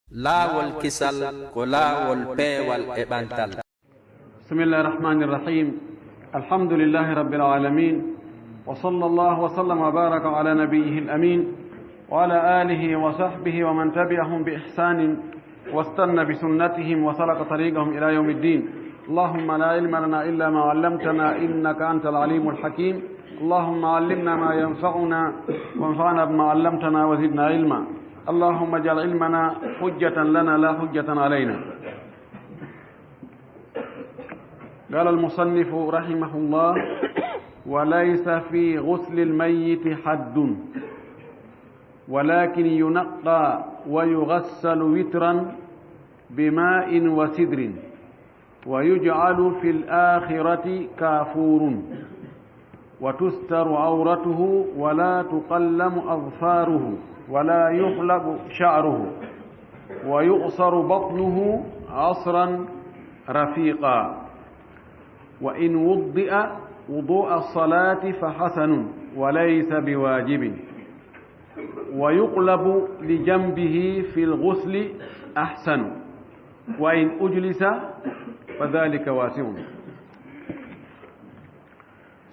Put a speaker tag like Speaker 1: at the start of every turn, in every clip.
Speaker 1: laawol kisal ko laawol peewal e ɓantal.
Speaker 2: bismillahi rahmani rahim alhamdulillahi rabbil alamin wa sallallahu wa sallam wa baraka ala nabiyyihi al-amin wa ala alihi wa sahbihi wa man tabi'ahum bi ihsanin واستنى بسنتهم وسلك طريقهم إلى يوم الدين. اللهم لا علم لنا إلا ما علمتنا إنك أنت العليم الحكيم. اللهم علمنا ما ينفعنا وانفعنا بما علمتنا وزدنا علما. اللهم اجعل علمنا حجة لنا لا حجة علينا. قال المصنف رحمه الله: وليس في غسل الميت حد، ولكن ينقى ويغسل وترا بماء وسدر، ويجعل في الآخرة كافور، وتستر عورته ولا تقلم أظفاره ولا يحلق شعره، ويؤصر بطنه عصرا رفيقا، وإن وضئ وضوء الصلاة فحسن وليس بواجب، ويقلب لجنبه في الغسل أحسن، وإن أجلس فذلك واسع.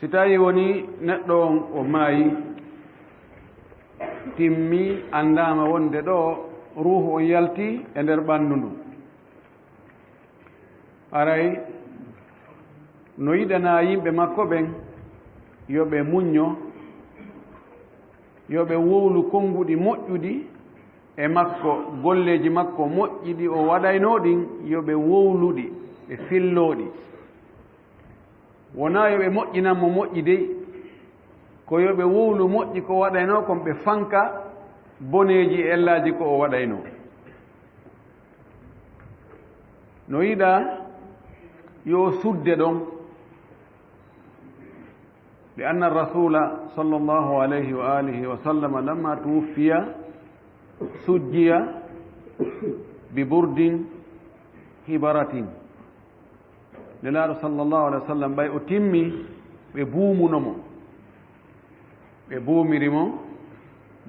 Speaker 2: sitayi woni neɗɗo o maayi timmi andama wonde ɗo ruhu o yalti e nder ɓanndu ndu, aray no yiɗana yimɓe makko ɓen yo ɓe muñño, yo ɓe wowlu konnguɗi moƴƴuɗi e makko, golleji makko moƴƴiɗi o waɗayno ɗin yo ɓe wowluɗi ɓe filloɗi, wona yo ɓe moƴƴinanmo moƴƴi dey, ko yo ɓe wowlu moƴƴi ko waɗayno kon ɓe fanka boneji e ellaji ko o waɗayno. no yiɗa yo sudde ɗon لأن الرسول صلى الله عليه وآله وسلم لما توفي سجي ببرد هبرة. نلار صلى الله عليه وسلم باي أتمي ببومنمو ببومرمو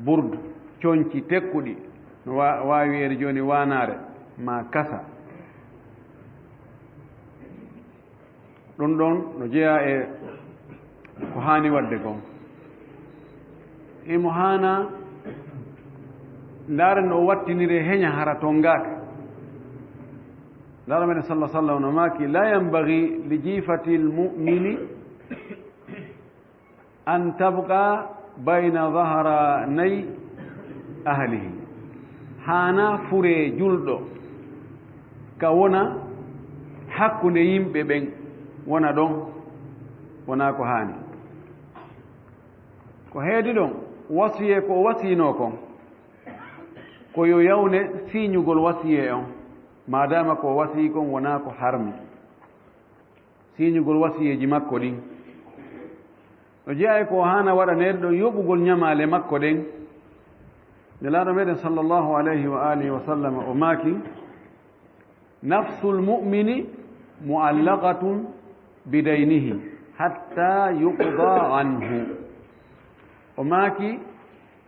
Speaker 2: برد چونچي تكودي واوير جوني وانار ما كسا ɗon no jeeya e ko haani wadde kon. imo haana ndaaren o wattinire heña hara tongaaka. ndaara meɗen sallah sallam no maaki: la yambagi li jiifati lmumini an tabqa bayna dahranay ahlihi. haana fure julɗo ka wona hakkunde yimɓe ɓen wona ɗon, wona ko haani. ko heedi ɗon wasiye ko wasino kon ko yo yawne siñugol wasiye on, madama ko wasi kon wona ko harmi, siñugol wasiyeji makko ɗin. no jeeya ko hana waɗaneɗo ɗon yoɓugol ñamale makko ɗen. nelaɗo meɗen sallllahu alayhi wa alihi wa sallam o maaki: nafsu lmumini muallaqatun bidaynihi hatta yuqda anhu. o maaki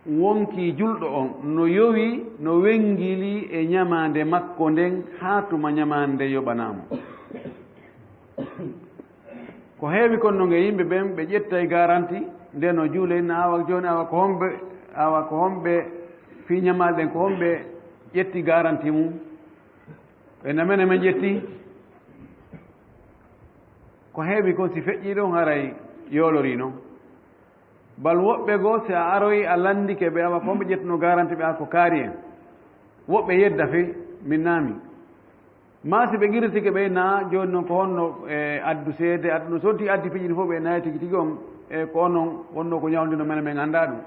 Speaker 2: wonki julɗo on no yowi no wengili e ñamande makko nden haa tuma ñamande yoɓanamo. ko heewi kon no nge yimɓe ɓen ɓe ƴettay garanti nde no juulenna awa joni awa ko homɓe fi ñamal ɗen ko homɓe ƴetti garanti mum, ɓe namene men ƴetti. ko heewi kon si feƴƴi ɗon haray yoolori noon. bal woɓɓe goo si a aroyi a landike ɓe awa ko homɓe ƴettuno garanti ɓe a ko kaari en, woɓɓe yedda fe min naami. ma si ɓe girtike ɓe na joni noon ko honno addu seede addu no sonti addi piƴini fof ɓe nayi tigi tigi on ko onon wonno ko ñawdino mene men annda ɗum,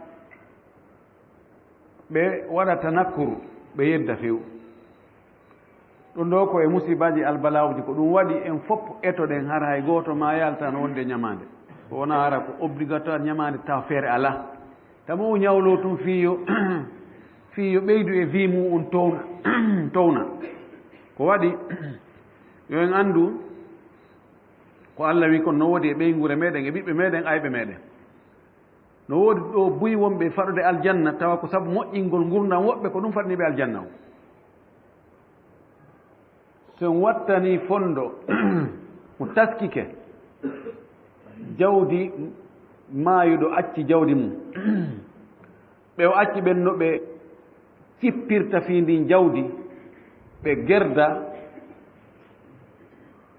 Speaker 2: ɓe waɗa tanakkuru ɓe yedda few. ɗum ɗo ko e musibaji albalawji ko ɗum waɗi en fof etoɗen hara hay goto ma yaltan wonde ñamande, ko wona hara ko obligatoire ñamande taw feere ala, tamo ñawlo tum fiyo fiyo ɓeydu e wi mum towna. ko waɗi yo en anndu ko Allah wi kon no woodi e ɓeygure meɗen e ɓiɓɓe meɗen ayɓe meɗen. no woodi ɗo buyi wonɓe faɗude aljanna tawa ko sabu moƴƴingol gurdam woɓɓe ko ɗum faɗaniɓe aljanna o. so en wattani fondo mo taskike jawdi maayuɗo acci jawdi mum ɓe o acci ɓen no ɓe cippirta fi ndin jawdi ɓe gerda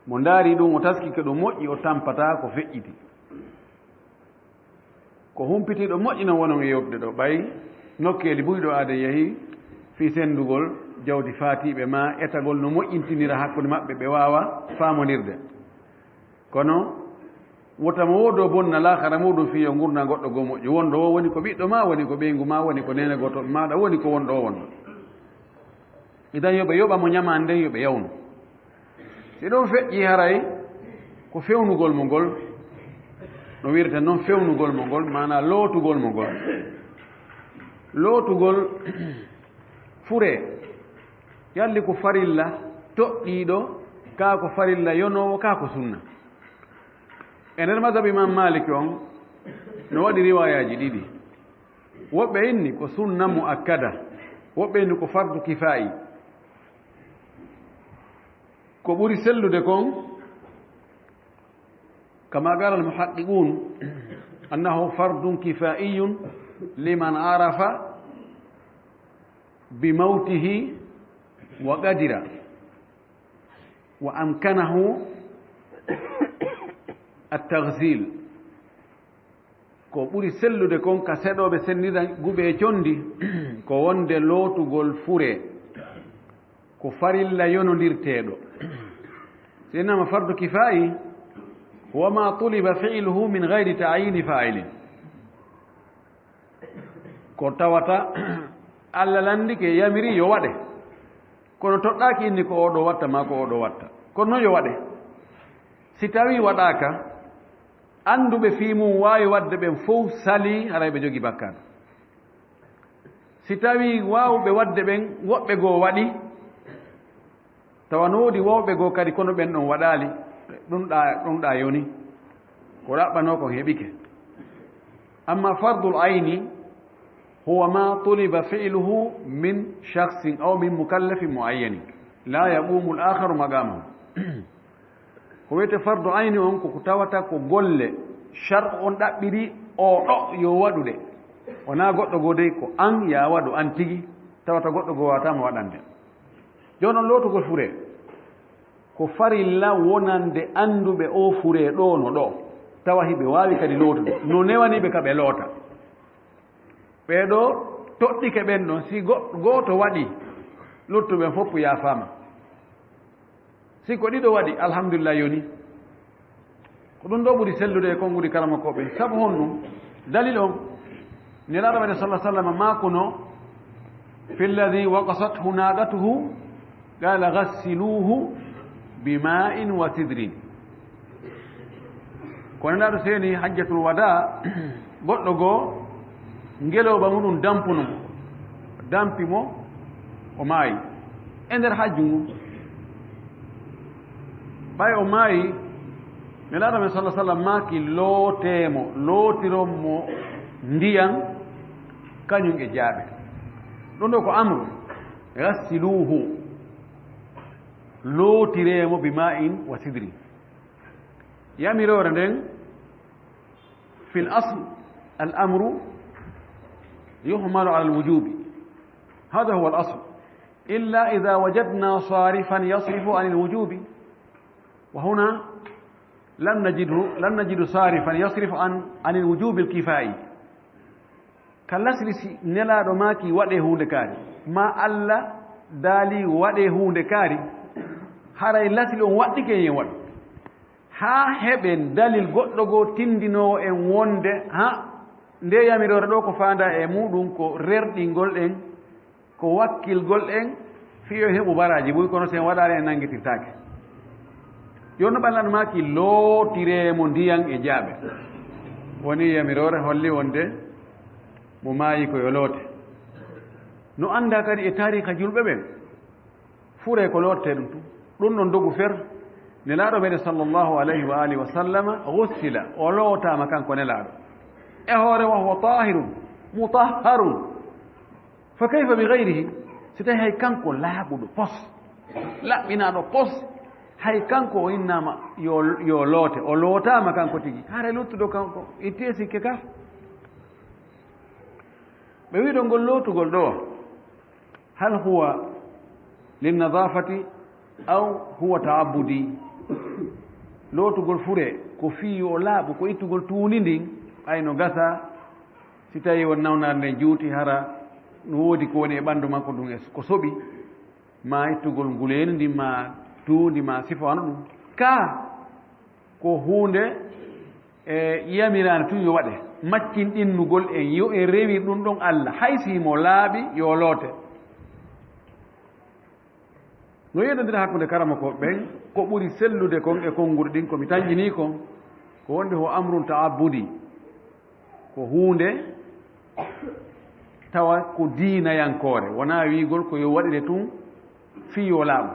Speaker 2: mo ndaari ɗum o taskike ɗo moƴƴi o tampata ko feƴƴiti ko humpitiɗo moƴƴi no wonon e yoɓde ɗo ɓay nokkeeli buyɗo aada yehi fi sendugol jawdi faatiɓe ma etagol no moƴƴintinira hakkude maɓɓe ɓe waawa faamondirde kono wotamo wodo bonna laakara muɗum fi yo gurna goɗɗo goo moƴƴo wonɗo o woni ko ɓiɗɗo ma woni ko ɓeygu ma woni ko nene gotoɓe maɗa woni ko wonɗo o wonɗo idan yoɓe yoɓa mo ñamande nden yoɓe yawnu si ɗon feƴƴi haray ko fewnugol mo ngol no wirete noon fewnugol mo ngol mana lootugol mo ngol lootugol fure yalli ko farilla toɗɗiɗo kaa ko farilla yonowo kaa ko sunna e nder madhabe imam maliki on no waɗi riwayaji ɗiɗi woɓɓe inni ko sunna mu akkada woɓɓe inni ko fardu kifayi ko ɓuri sellude kon kama qala almuhaqiqun annahu fardun kifaiyun liman arafa bimawtihi wa qadira wa amkanahu التغسيل ko ɓuri sellude kon ka seɗoɓe sennida guɓe condi ko wonde lootugol fure ko farilla yonondirteɗo so innama fardu kifayi wama tuliba fi'luhu min gayri ta'yini fa'ilin ko tawata allah landike yamiri yo waɗe kono toɗɗaki inni ko oɗo watta ma ko oɗo watta kono noon yo waɗe si tawi waɗaka annduɓe fii mum waawi wadde ɓen fof sali haray ɓe jogi bakkat si tawi waawɓe wadde ɓen woɓɓe goo waɗi tawa no woodi wawɓe goo kadi kono ɓen ɗon waɗaali ɗumɗa yoni ko ɗaɓɓano kon heɓike amma fardul ayni huwa ma tuliba fi'luhu min shaksin aw min mukallafin muayyani la yaqumu l akharu maqamahu ko wiyete fardu ayni on koko tawata ko golle charte on ɗaɓɓiri oɗo yo waɗude wona goɗɗo goo dey ko an ya waɗu an tigi tawata goɗɗo goo watama waɗande joni on lootugol fure ko farilla wonande anduɓe o fure ɗo no ɗo tawa hiɓe wawi kadi lootude no newaniɓe ka ɓe loota ɓeɗo toɗɗike ɓen ɗon si gooto waɗi luttuɓen fof yafama si ko ɗiɗo waɗi alhamdulillah yoni ko ɗum ɗo ɓuri sellude e konngudi kala makko ɓen sabu hon ɗum dalil on nelaɗo meɗen sallah sallam makuno fi lladi waqasathu naqatuhu qala gassiluhu bima'in wa sidrin ko nelaɗo seeni hajjatul wada goɗɗo goo ngeloba muɗum dampuno dampi mo o maayi e nder hajju ngu ɓay o maayi nelaɗo men sallah sallam maaki lootemo lootiron mo ndiyan kañum e jaaɓe ɗum ɗo ko amru gassiluhu lootiremo bi ma'in wa sidri yamirore nden fi l asl al amru yuhmalu ala alwujubi hada huwa al asl illa ida wajadna sarifan yasrifu an alwujubi وهنا لم نجد صارفا يصرف عن الوجوب الكفائي كاللسلس نلا دماكي وده هونde kaari ma alla daali wade hunde kaari haray lasli on waddike yen wad ha heben dalil goddo go tindino en wonde ha nde yamirore do ko faanda e mudum ko rerdingol en ko wakkilgol en fiyo hebu baraji buy kono sen wadare en nangitirtake joni ɓallan maki lootiremo ndiyan e jaaɓe woni yamirore holli wonde mo maayi koyo loote no anda kadi e tariha julɓe ɓen fure ko lotte ɗum tu ɗum ɗon dogu fer nelaaɗo meɗen sallllahu alayhi wa alihi wa sallama gussila o lootama kanko nelaaɗo e hoore wa huwa tahirun mutahharun fa kayfa bi gayrihi si tawi hay kanko laaɓuɗo pos laɓɓinaɗo pos hay kanko o innama yo loote o lootama kanko tigi hara luttuɗo kanko itte sikke ka ɓe wiɗo ngol lootugol ɗo hal huwa linnadafati aw huwa taabudi lootugol fure ko fiyo o laaɓu ko ittugol tuundi ndin ayno gasa si tawi won nawnare nde juuti hara no woodi ko woni e ɓanndu makko ɗum ko soɓi ma ittugol nguleeni ndin ma tuundi ma sifano ɗum ka ko huunde e yamirani tun yo waɗe maccin ɗinnugol en yo en rewi ɗum ɗon Allah hay simo laaɓi yo loote no yeɗodira hakkude karama ko ɓen ko ɓuri sellude kon e konnguri ɗin komi tañƴini kon ko wonde ho amrun ta'abbudi ko huunde tawa ko diinayankore wona wiigol ko yo waɗire tun fiyo laaɓu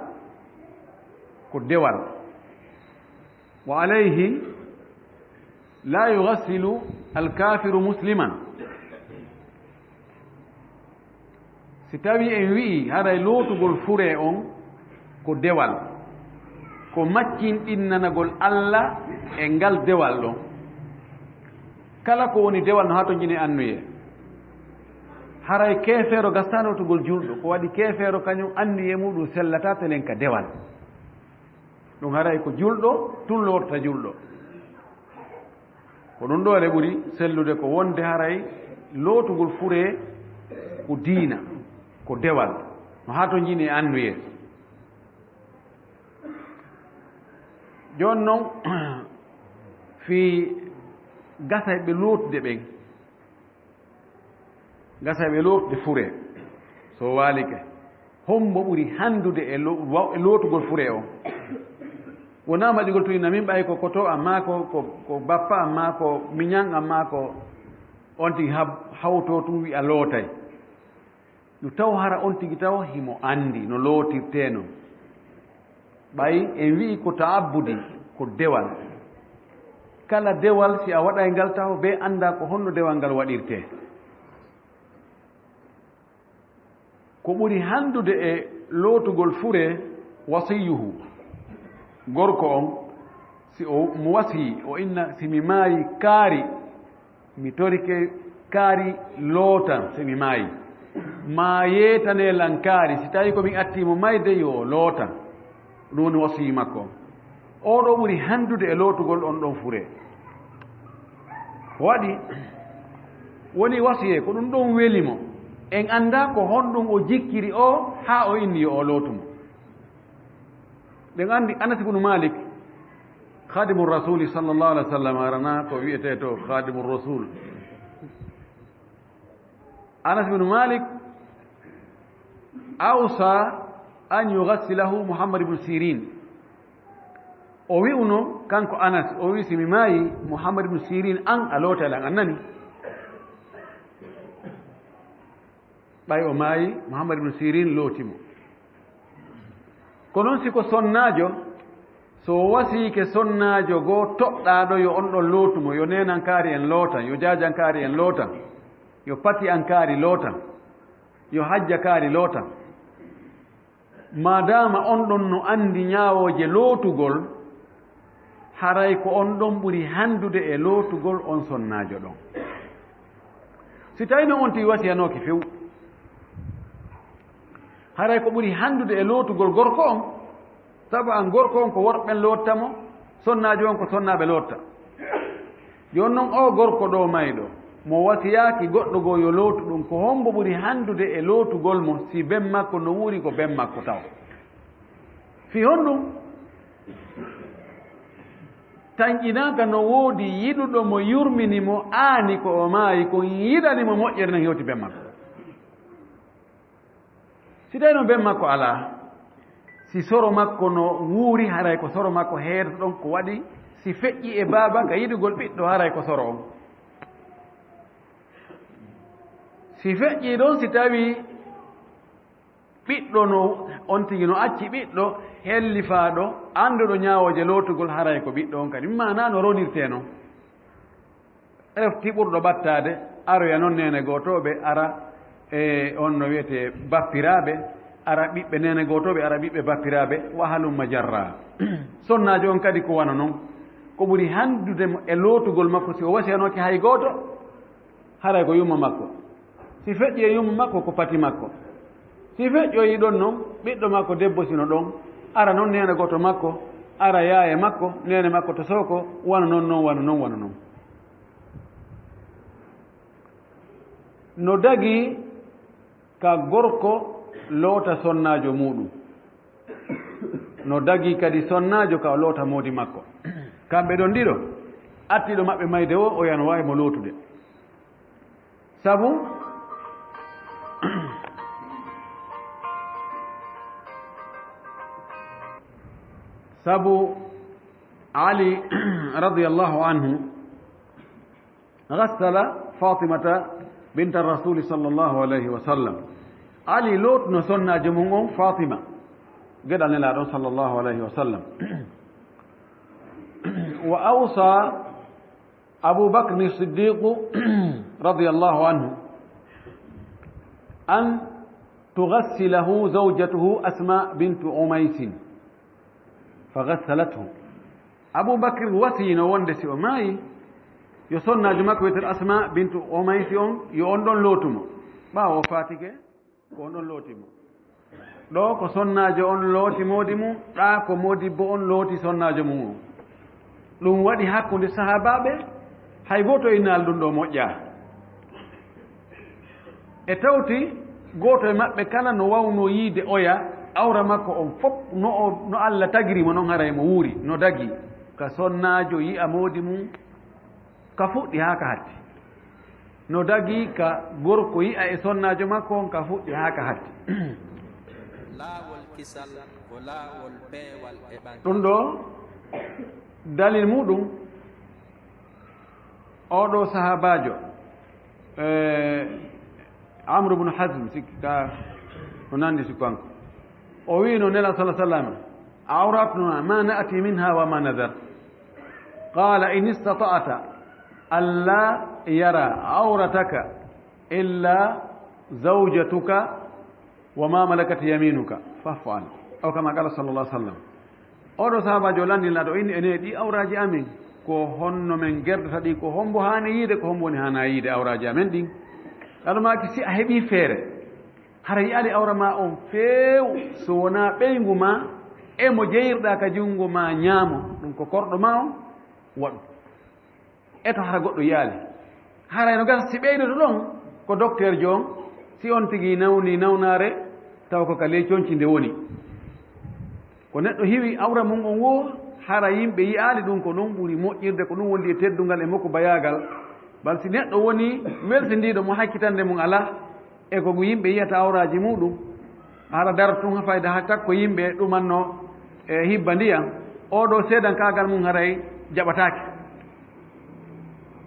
Speaker 2: ko dewal wa alayhi la yugassilu alkafiru musliman si tawi en wi'i haray lootugol fure on ko dewal ko maccinɗinnanagol Allah e ngal dewal ɗon kala ko woni dewal no hato jini annuye haray keefeero gastanotugol julɗo ko waɗi keefeero kañum annuye muɗum sellata tenen ka dewal ɗum haray ko julɗo tun lorta julɗo ko ɗum ɗo ene ɓuri sellude ko wonde haray lootugol fure ko diina ko dewal no hato jini annuye jooni noon fi gasayɓe lootude ɓen gasayɓe lootude fure so waalike hombo ɓuri handude e lootugol fure o wona maƴugol tuyina min ɓay ko koto amma ko bappa amma ko miñan amma ko on tigi hawto tum wi'a lootay ɗum taw hara on tigi taw himo anndi no lootirteno ɓay en wi'i ko ta'abbudi ko dewal kala dewal si a waɗay ngal taw be annda ko honno dewal ngal waɗirte ko ɓuri handude e lootugol fure wasiyuhu gorko on si o mo wasi o inna simi maayi kaari mi torike kaari lootan simi maayi ma yeetane lan kaari si tawi komin attimo mayde yo lootan ɗum woni wasiyi makko oɗo ɓuri handude e lootugol on ɗon fure waɗi woni wasiye ko ɗum ɗon welimo en annda ko honɗum o jikkiri o haa o inni yo o lootumo ɗen anndi Anas ibnu Malik khadimu rasuli sallllahu alih wa sallam arana ko wiyete to khadimu rasul Anas ibnu Malik awsa an yugassilahu Muhammad ibnu Sirin o wi'uno kanko Anas o wi simi maayi Muhammad ibnu Sirin an a lootalan an nani ɓay o maayi Muhammad ibnu Sirin lootimo ko noon siko sonnaajo so wasiike sonnaajo goo toɗɗaaɗo yo on ɗon lootumo yo nenankaari en lootan yo jaajankaari en lootan yo pati ankaari lootan yo hajjakaari lootan madama on ɗon no anndi ñaawooje lootugol haray ko on ɗon ɓuri handude e lootugol on sonnaajo ɗon si tawi no on tigi wasiyanooki few haray ko ɓuri handude e lootugol gorko on sabu an gorko on ko worɓen loottamo sonnaajo on ko sonnaaɓe lootta jooni noon o gorko ɗo mayɗo mo wasiyaaki goɗɗo goo yo lootu ɗum ko hombo ɓuri handude e lootugol mo si ben makko no wuuri ko ben makko taw fi honɗum tañƴinaaka no woodi yiɗuɗo mo yurmini mo aani ko o maayi ko yiɗani mo moƴƴere nan hewti ben makko si tawi no ben makko alaa si soro makko no wuuri haray ko soro makko heerto ɗon ko waɗi si feƴƴi e baaba ka yiɗugol ɓiɗɗo haray ko soro on si feƴƴii ɗon si tawi ɓiɗɗo no on tigi no acci ɓiɗɗo hellifaaɗo annduɗo ñaawooje lootugol haray ko ɓiɗɗo on kadi mana no ronirtee noon efti ɓurɗo ɓattaade aroya noon nene gootooɓe ara e on no wiyetee bappiraaɓe ara ɓiɓɓe nene gotoɓe ara ɓiɓɓe bappiraɓe wa halumma jarra sonnajo on kadi ko wana noon ko ɓuri handudemo e lootugol makko si o wasiyanoke hay gooto haray ko yumma makko si feƴƴi e yumma makko ko pati makko si feƴƴoyi ɗon noon ɓiɗɗo makko debbo sino ɗon ara noon nene goto makko ara yaaye makko nene makko to soko wana noon wana noon no dagi ka gorko loota sonnajo muɗum no dagi kadi sonnajo ka o loota moodi makko kamɓe ɗon ɗiɗo attiɗo maɓɓe mayde o yana wawi mo lootude sabu ali radiyallahu anhu gassala fatimata bint rasuli sallllahu alayhi wa sallam ali lootuno sonnajo mum on fatima geɗal nelaɗon sallllahu alayhi wa sallam wa awsa abu bakrin siddiqu radiyallahu anhu an tugassilahu zawjatuhu asma bintu umaysin fagassalathu abou bakr wasiyino wonde si o maayi yo sonnajo makko wiyeten asma bintu umaysi on yo on ɗon lootumo ɓaawo o fatike ko on ɗon lootimo ɗo ko sonnajo on looti moodi mum ɗa ko modibbo on looti sonnajo mum o ɗum waɗi hakkude sahabaɓe hay goto e naal ɗum ɗo moƴƴa e tawti goto e maɓɓe kala no wawno yiide oya awra makko on fof no Allah tagirimo noon haray mo wuuri no dagi ka sonnajo yi'a moodi mum ka fuɗɗi haa ka hatti no dagi ka gorko yi'a e sonnajo makko on ka fuɗɗi haa ka hatti
Speaker 1: laawol kisal ko laawol peewal e ɓange
Speaker 2: ɗum ɗo dalil muɗum oɗo sahabajo amre bnu hasme sikki ka no nandi sikku kanko o wino nela sa sallam awratuna ma na'ti minha wa ma nadar qala in istata'ta an la yara awrataka illa zawjatuka wa ma malakat yaminuka faf'al aw kama qala sallallahu alaihi wasallam oɗo sahabajo landinaɗo inni ene ɗi awraji amin ko honno men gerdata ɗi ko hombo hani yiide ko hombo woni hana yiide awraji amen ɗin almaki si a heeɓi feere hara yiyali awra ma on feew so wona ɓeygu ma e mo jeyirɗa ka junngo ma ñaamo ɗum ko korɗo ma on waɗu eto hara goɗɗo yaali haray no gasa si ɓeydoto ɗon ko docteur jo on si on tigi nawni nawnare taw ko ka ley coñci nde woni ko neɗɗo hiwi awra mum on wo hara yimɓe yiyaali ɗum ko ɗum ɓuri moƴƴirde ko ɗum wondi e teddungal e makko bayagal bal si neɗɗo woni welsindiɗo mo hakkitande mum ala e ko yimɓe yiyata awraji muɗum hara darata tun ha fayda ha takko yimɓe ɗumanno e hibba ndiyam oɗo seedan kagal mum haray jaɓatake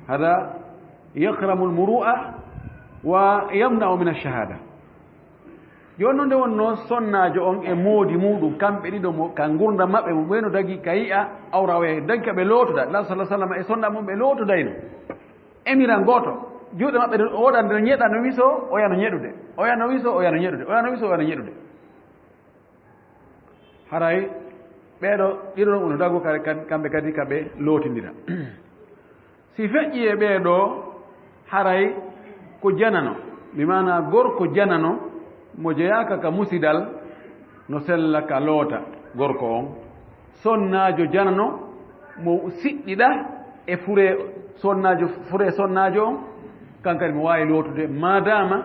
Speaker 2: hada yakramu lmuru'a wa yamna'u min alshahada joni noon nde wonno sonnajo on e moodi muɗum kamɓe ɗiɗo mo ka gurdam maɓɓe mo ɓeyno dagui ka yiya awra o dagui kaɓe lootoda la sa sallam e sonɗa mum ɓe lootodayno emiran goto juuɗe maɓɓe ɗo oɗa no ñeɗa no wiso oyano ñeɗude oyano wiso oyano ñeɗude oyano wiso oyano ñeɗude haray ɓeeɗo ɗiɗo ɗon uno dago kamɓe kadi kaɓe lootidira si feƴƴi e ɓeeɗo haray ko janano mi mana gorko janano mo jeyaka ka musidal no sella ka loota gorko on sonnajo janano mo siɗɗiɗa e fure sonnajo on kankadi mo wawi lootude madama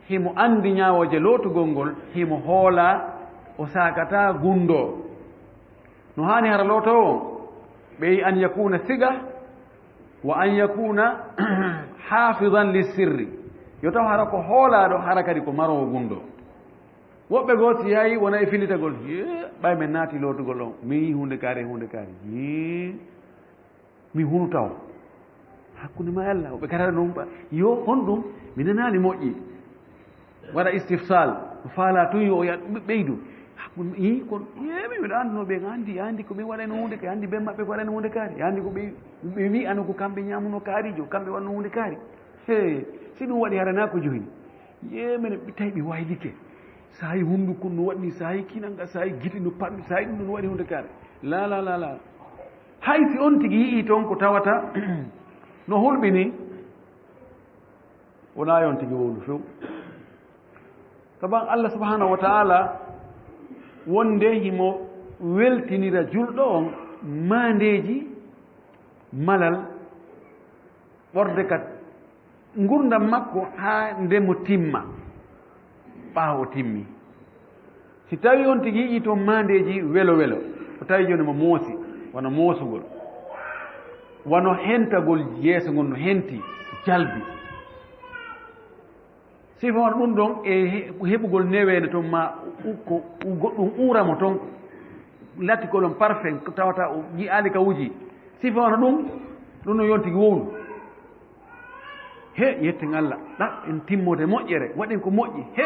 Speaker 2: himo andi ñawoje lootugol ngol himo hoola o sakata gundo no hani hara loota o ɓeyi an yakuna siga wa an yakuna hafidan lissirri yo taw hara ko hoolaɗo hara kadi ko marowo gundo woɓɓe goo si yayi wona e filitagol ɓay men naati lootugol on mi yi hunde kaari mi hunu taw hakkunde ma Allah oɓe katata noon yo honɗum mi nanani moƴƴi waɗa istifsal faala tun yo ya ɓeydu hakkunde i kon mi miɗo anduno ɓe andi ko ɓe waɗano hunde ka andi ɓen maɓɓe ko waɗano hunde kaari andi ko ɓe wi ano ko kamɓe ñamuno kaarijo kamɓe waɗno hunde kaari si ɗum waɗi harana ko joyni mene tawi ɓe waylike sayi hunduko no waɗni sayi kinanga sayi giti no panɗi sayi ɗum no waɗi hunde kare la hay si on tigi yii toon ko tawata no hulɓini wona yon tigi wowlu few saban Allah subhanahu wa ta'ala wonde himo weltinira julɗo on mandeji malal ɓorde kat gurdam makko ha ndemo timma ɓaawo timmi si tawi on tigi yii toon mandeji welo o tawi joni mo moosi wono moosugol wono hentagol yeeso ngol no henti jalbi sifa wona ɗum ɗon e heɓugol newede toon ma ko goɗɗum uuramo toon latti kolon parfait tawata o jiyaali ka wuji sifa wona ɗum no yontigi wowlu he yetten Allah en timmode moƴƴere waɗen ko moƴƴi he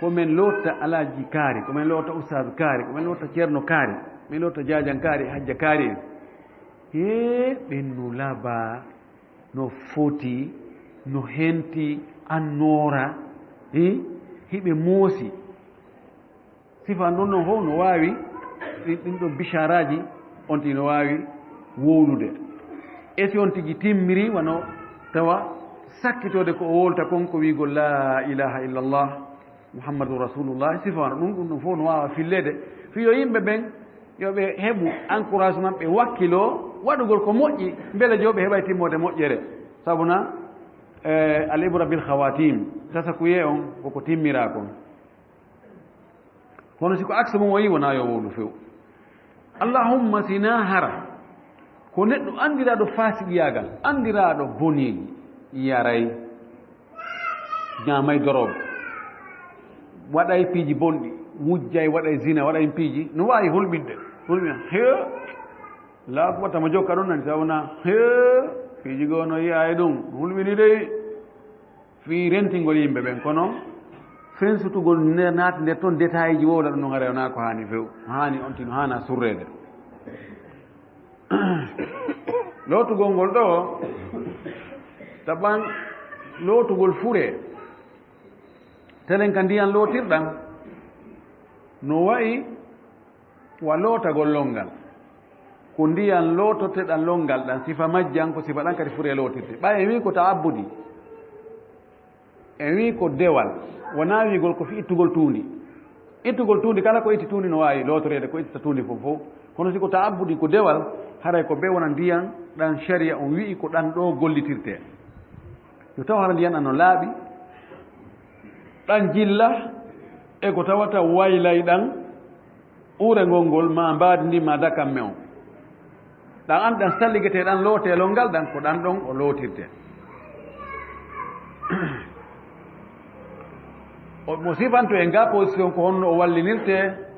Speaker 2: komin lotta alaji kaari komin lotta oustadu kaari komin lotta ceerno kaari min lotta jajan kaari hajja kaari en he ɓen no laaba no foti no henti annora hiɓe moosi sifa ɗon noon fof no wawi ɗin ɗon bicharaji on ti no wawi wowlude e si on tigi timmiri wano tawa sakkitode ko o wolta kon ko wigol la ilaha illallah muhammadu rasulullah sifa wano ɗum fof no wawa fillede fiyo yimɓe ɓen yoɓe heɓu encouragement ɓe wakkilo waɗugol ko moƴƴi beele joɓe heɓay timmode moƴƴere sabuna alibra bil khawatim tasa kuye on koko timmira kon kono siko axe mum o yi wona yo wowlu few allahumma sina hara ko neɗɗo andiraɗo fasiɗiyagal andiraɗo boneji yaray ñamay dorobe waɗay piiji bonɗi wujjay waɗay zina waɗay piiji no wawi hulɓidde he la wattamo jokka ɗon nani sawona he piiji goo no yiya e ɗum hulɓini dey fi rentingol yimɓe ɓen kono fensutugol naati nder toon détail ji wowla ɗum no gara wona ko hani few hani on tino hana surrede lootugol ngol ɗo taɓan lootugol fure telen ka ndiyan lootirɗan no wayi wa lootagol longal ko ndiyan loototeɗan longal ɗan sifa majjan ko sifa ɗan kadi fure lootirte ɓa en wi ko ta'abbudi en wi ko dewal wona wigol ko fi ittugol tuundi kala ko itti tuundi no wawi lootorede ko ittata tuundi fof fof kono siko ta'abbudi ko dewal haray ko ɓe wona ndiyan ɗan sharia on wi'i ko ɗan ɗo gollitirte yo taw hara ndiyan ɗan no laaɓi ɗan jilla e ko tawata waylay ɗan uurengol ngol ma mbaadi ndi ma dakamme on ɗan an ɗan salligete ɗan lootelol ngal ɗan ko ɗan ɗon o lootirte mo sifanto e nga position ko honno o wallinirte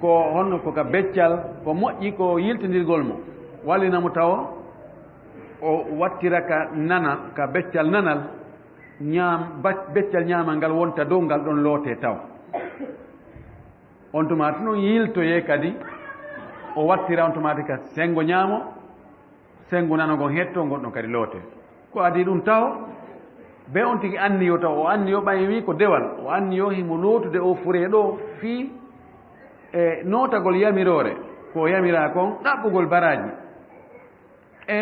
Speaker 2: ko honno koka beccal ko moƴƴi ko yiltidirgol mo wallinamo taw o wattira ka nana ka beccal nanal beccal ñaamal ngal wonta dow ngal ɗon loote taw on tumati noon yiltoye kadi o wattira on tumati ka sengo ñaamo sengo nanogon hetto gonɗon kadi loote ko adi ɗum taw be on tigi anniyo taw o anniyo ɓay wi ko dewal o anniyo himo lootude o fure ɗo fii e nootagol yamirore ko yamira kon ɗaɓɓugol baraji e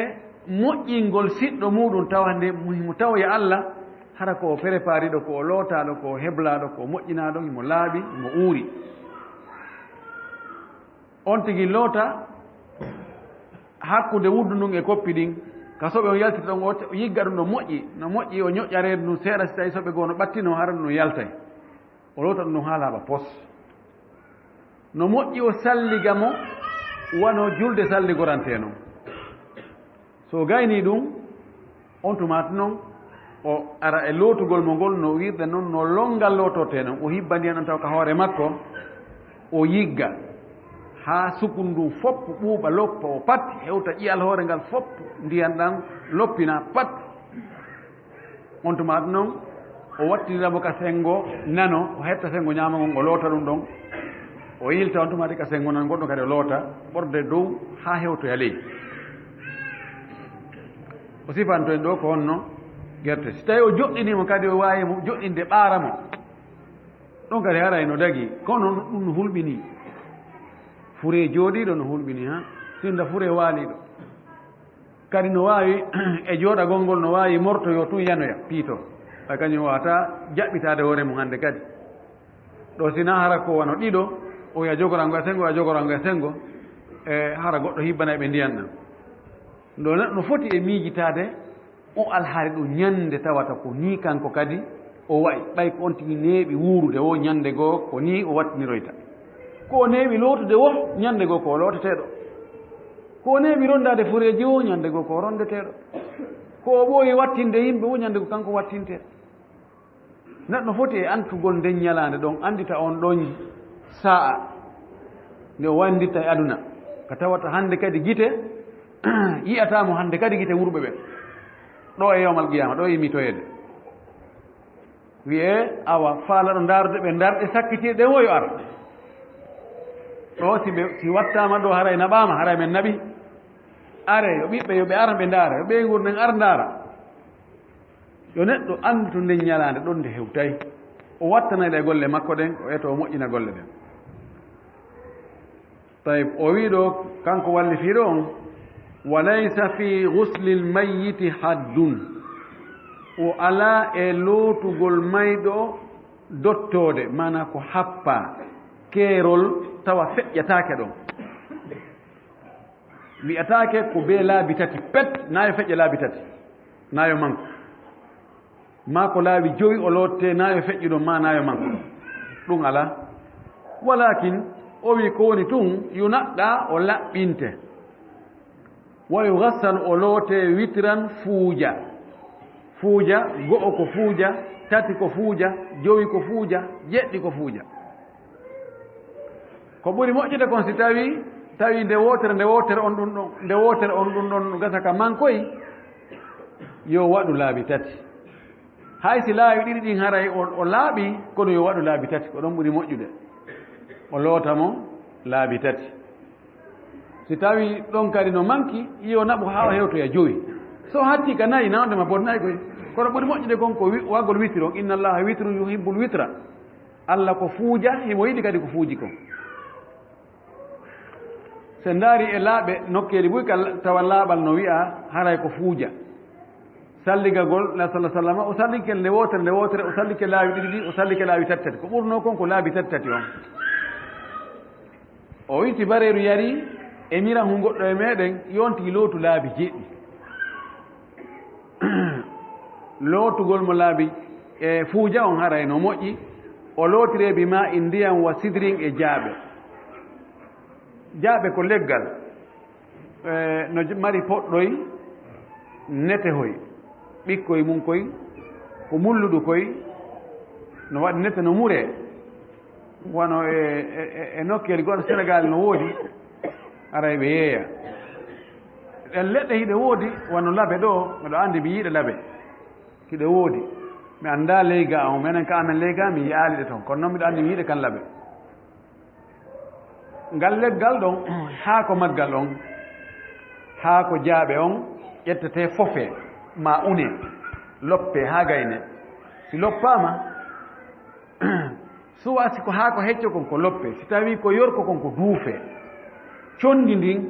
Speaker 2: moƴƴingol siɗɗo muɗum tawa nde himo tawya Allah hara ko o préparé ɗo ko o lootaɗo ko o heblaɗo ko o moƴƴinaɗo himo laaɓi himo uuri on tigi loota hakkude wuddu ndun e koppi ɗin ka soɓe on yaltita ɗon o yigga ɗum no moƴƴi o ñoƴƴareede ɗum seeɗa si tawi soɓe goo no ɓattino hara ɗum no yaltay o loota ɗum no haa laaɓa pos no moƴƴi o salliga mo wano julde salligorante noon so gayni ɗum on tumata noon o ara e lootugol mo ngol no wirde noon no longal lootote noon o hibba ndiyan ɗon taw ka hoore makko o yigga haa sukun ndun fopp ɓuuɓa loppa o pat hewta ƴiyal hoore ngal fopp ndiyan ɗan loppina pat on tumata noon o wattiniramo ka sengo nano o hetta sengo ñamagol o loota ɗum ɗon o yilta on tumati ka sengo nan goɗɗo kadi o loota ɓorde dow haa hewtoya ley o sifantoen ɗo ko honno gerte si tawi o joɗɗinimo kadi o wawi mo joɗɗinde ɓaara mo ɗon kadi haray no dagi kono ɗum no hulɓini fure jooɗiɗo no hulɓini ha sinda fure waaliɗo kadi no waawi e jooɗagol ngol no waawi mortoyo tun yanoya piito ay kañum wawata jaɓɓitade hoore mum hannde kadi ɗo sina hara ko wano ɗiɗo o ya jogorango e sengo a jogorango e sengo e hara goɗɗo hibbana ɓe ndiyan ɗam ɗo neɗɗo no foti e miijitade o alhaali ɗum ñande tawata ko ni kanko kadi o wayi ɓay ko on tigi neeɓi wuurude o ñande goo ko ni o wattiniroyta ko o neeɓi lootude wo ñande goo ko o looteteɗo ko o neeɓi rondade fureji o ñande goo ko o rondeteɗo ko o ɓooyi wattinde yimɓe o ñande ko kanko wattinte neɗɗo foti e antugol nden ñalande ɗon andita on ɗon sa'a nde o wanditta e aduna ko tawata hannde kadi gite yiyatamo hannde kadi gite wurɓe ɓe ɗo e yawmal qiyama ɗo e mitoyede wiye awa faalaɗo ndaarude ɓe darɗe sakkitiɗe ɗen woyo ara ɗo si wattama ɗo haray naɓama haray men naɓi are yo ɓiɓɓe yo ɓe ara ɓe ndaara yo ɓeygur nden ar ndaara yo neɗɗo andu to nden ñalande ɗon nde hewtay o wattanayɗe golle makko ɗen o eto o moƴƴina golle ɗen tayib o wiɗo kanko wallifiɗo on walaysa fi gusli lmayiti haddun o ala e lootugol mayɗo dottode mana ko happa keerol tawa feƴƴatake ɗon wiyatake ko be laabi tati pet nayo feƴƴa laabi tati nayo manko ma ko laabi joyi o lootte nayo feƴƴi ɗon ma nayo manko ɗum ala walakin o wi ko woni tun yunaɗɗa o laɓɓinte wa yugassal o loote witran fuuja go'o ko fuuja tati ko fuuja jowi ko fuuja jeɗɗi ko fuuja ko ɓuri moƴƴude kon si tawi nde wotere on ɗum ɗon gasa ka mankoy yo waɗu laabi tati hay si laawi ɗiɗi ɗin haray o laaɓi kono yo waɗu laabi tati ko ɗon ɓuri moƴƴude o lootamo laabi tati si tawi ɗon kadi no manki yo naɓu ha o hewtoya joyi so hatti ka nayi nawdema bonnayi koy kono ɓuri moƴƴude kon ko wagol witri on inna allaha witru yuhibbul witra allah ko fuuja himo yiɗi kadi ko fuuji kon se ndaari e laaɓe nokkeeli ɓuy ka tawa laaɓal no wi'a haray ko fuuja salligagol la sallah sallam o sallike nde wotere o sallike laawi ɗiɗi ɗi o sallike laawi tati tati ko ɓurno kon ko laabi tati tati on o witti bareeru yari e miran hu goɗɗo e meɗen yonti lootu laabi jeɗɗi lootugol mo laabi e fuuja on haray no moƴƴi o lootire bi ma in ndiyam wa sidrin e jaaɓe ko leggal no mari poɗɗoy netehoy ɓikkoye mum koy ko mulluɗu koy no waɗi nete no mure wano e nokkeli goɗo Sénégal no woodi aray ɓe yeeya ɗen leɗɗe hiɗe woodi wano labe ɗo miɗo anndi mi yiiɗa labe hiɗe woodi mi annda leyga on minen ka amen leyga mi yaali ɗe toon kono noon miɗo anndi mi yiiɗe kan labe ngal leggal ɗon haa ko maggal on haa ko jaaɓe on ƴettete fofe ma une loppe haa gayne si loppama suwa si ko haa ko hecco kon ko loppe si tawi ko yorko kon ko duufe condi ndin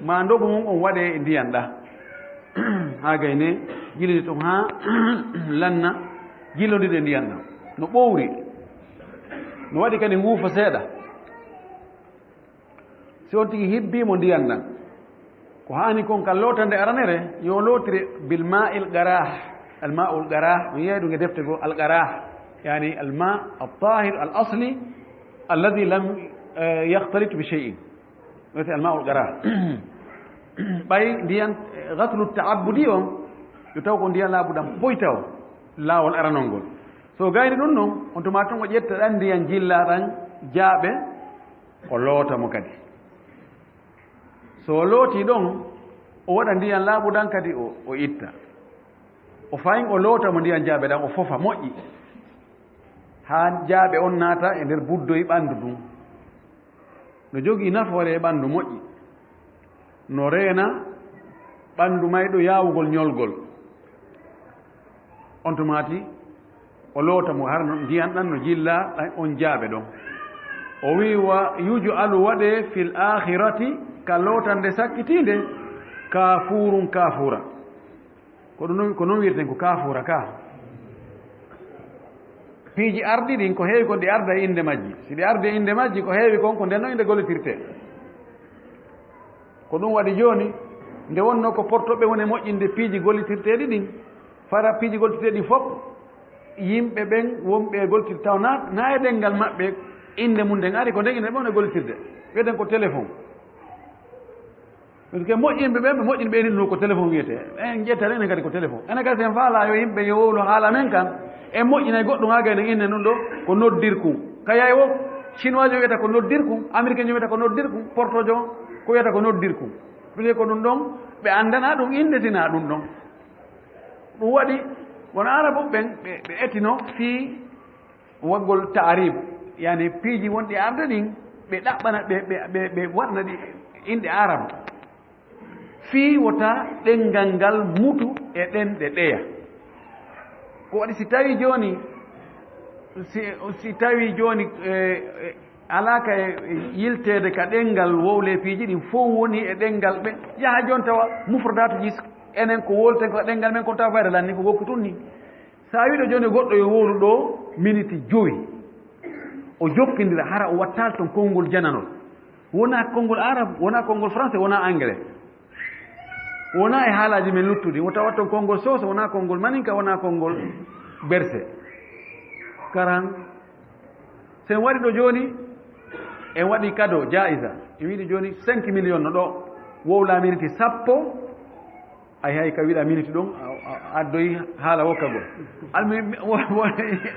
Speaker 2: ma ndogu mum on waɗe e ndiyan ɗa haa gayne jilide ton haa lanna jillodide ndiyan ɗa no ɓowri no waɗi kadi nguufa seeɗa si on tigi hibbimo ndiyan ɗan ko hani kon ka lootande aranere yo lootire bil ma'il garah al ma'ul garah mi yeeyi ɗum e defte goo al garah yani al ma al tahir al asli alladhi lam yaxtalit bi shay'in wiyete al ma'ul garah ɓay ndiyan gaslu ta'abbudi on yo taw ko ndiyan laaɓuɗam ɓoytaw laawol aranol ngol so gayni ɗum noon on tuma ton o ƴetta ɗan ndiyan jilla ɗan jaaɓe o lootamo kadi so looti ɗon o waɗa ndiyan laaɓuɗan kadi o itta o fayin o loota mo ndiyan jaaɓe ɗan o fofa moƴƴi haa jaaɓe on naata e nder buddoye ɓanndu ɗum no jogii nafoore e ɓanndu moƴƴi no reena ɓanndu mayɗo yaawugol ñolgol on tumaati o loota mo har ndiyan ɗan no jilla on jaaɓe ɗon o wi wa yuj'alu waɗe fil akhirati ka lootande sakkitinde kafurun kafura ko noon wirten ko kafura ka piiji ardi ɗin ko heewi ko ɗi arda e inde majji si ɗi ardi e inde majji ko heewi kon ko nden noon inde gollitirte ko ɗum waɗi jooni nde wonno ko portoɓe woni moƴƴinde piiji gollitirteɗi ɗin fara piiji gollitirteɗi ɗin fof yimɓe ɓen wonɓe gollitirte taw na e ɗenngal maɓɓe inde mum nden ari ko nden inde ɓe wone gollitirde wiyeten ko téléphone parce que moƴƴinɓe ɓen ɓe moƴƴini ɓeyni ɗum ko téléphone wiyete en ƴettata enen kadi ko téléphone enen kadi sen faala yo yimɓe yo wowlo haala men kan en moƴƴinay goɗɗum ha gayno inde ɗum ɗo ko noddirkum kayay wo chinois jo wiyata ko noddirkum américain jo wiyata ko noddirkum portojo ko wiyata ko noddirkum puisque ko ɗum ɗon ɓe anndana ɗum inde sina ɗum ɗon ɗum waɗi wono arabu ɓen ɓe etino fii waggol taarib yani piiji wonɗi arde ɗin ɓe ɗaɓɓana ɓe waɗna ɗi inɗe arabe fii wota ɗenngal ngal mutu e ɗenɗe ɗeya ko waɗi si tawi jooni si tawi jooni alaka e yiltede ka ɗenngal wowle piiji ɗin fof woni e ɗenngal ɓe yaha jooni tawa mufrodatuji enen ko wolten ko ɗenngal men ko tawa fayda lan ni ko wokku tun ni sa wiɗo jooni goɗɗo yo wowlu ɗo minute 5 o jokkindira hara o wattal ton konngol jananol wona konngol arabe wona konngol français wona anglais wona e haalaji men luttuɗi o tawat ton konngol soose wona konngol maninka wona konngol berse karan sen waɗi ɗo jooni en waɗi cadeau jaisa en wiɗi jooni 5 million no ɗo wowla minute 10 ay hay ka wiɗa minute ɗon addoyi haala wokkagol almi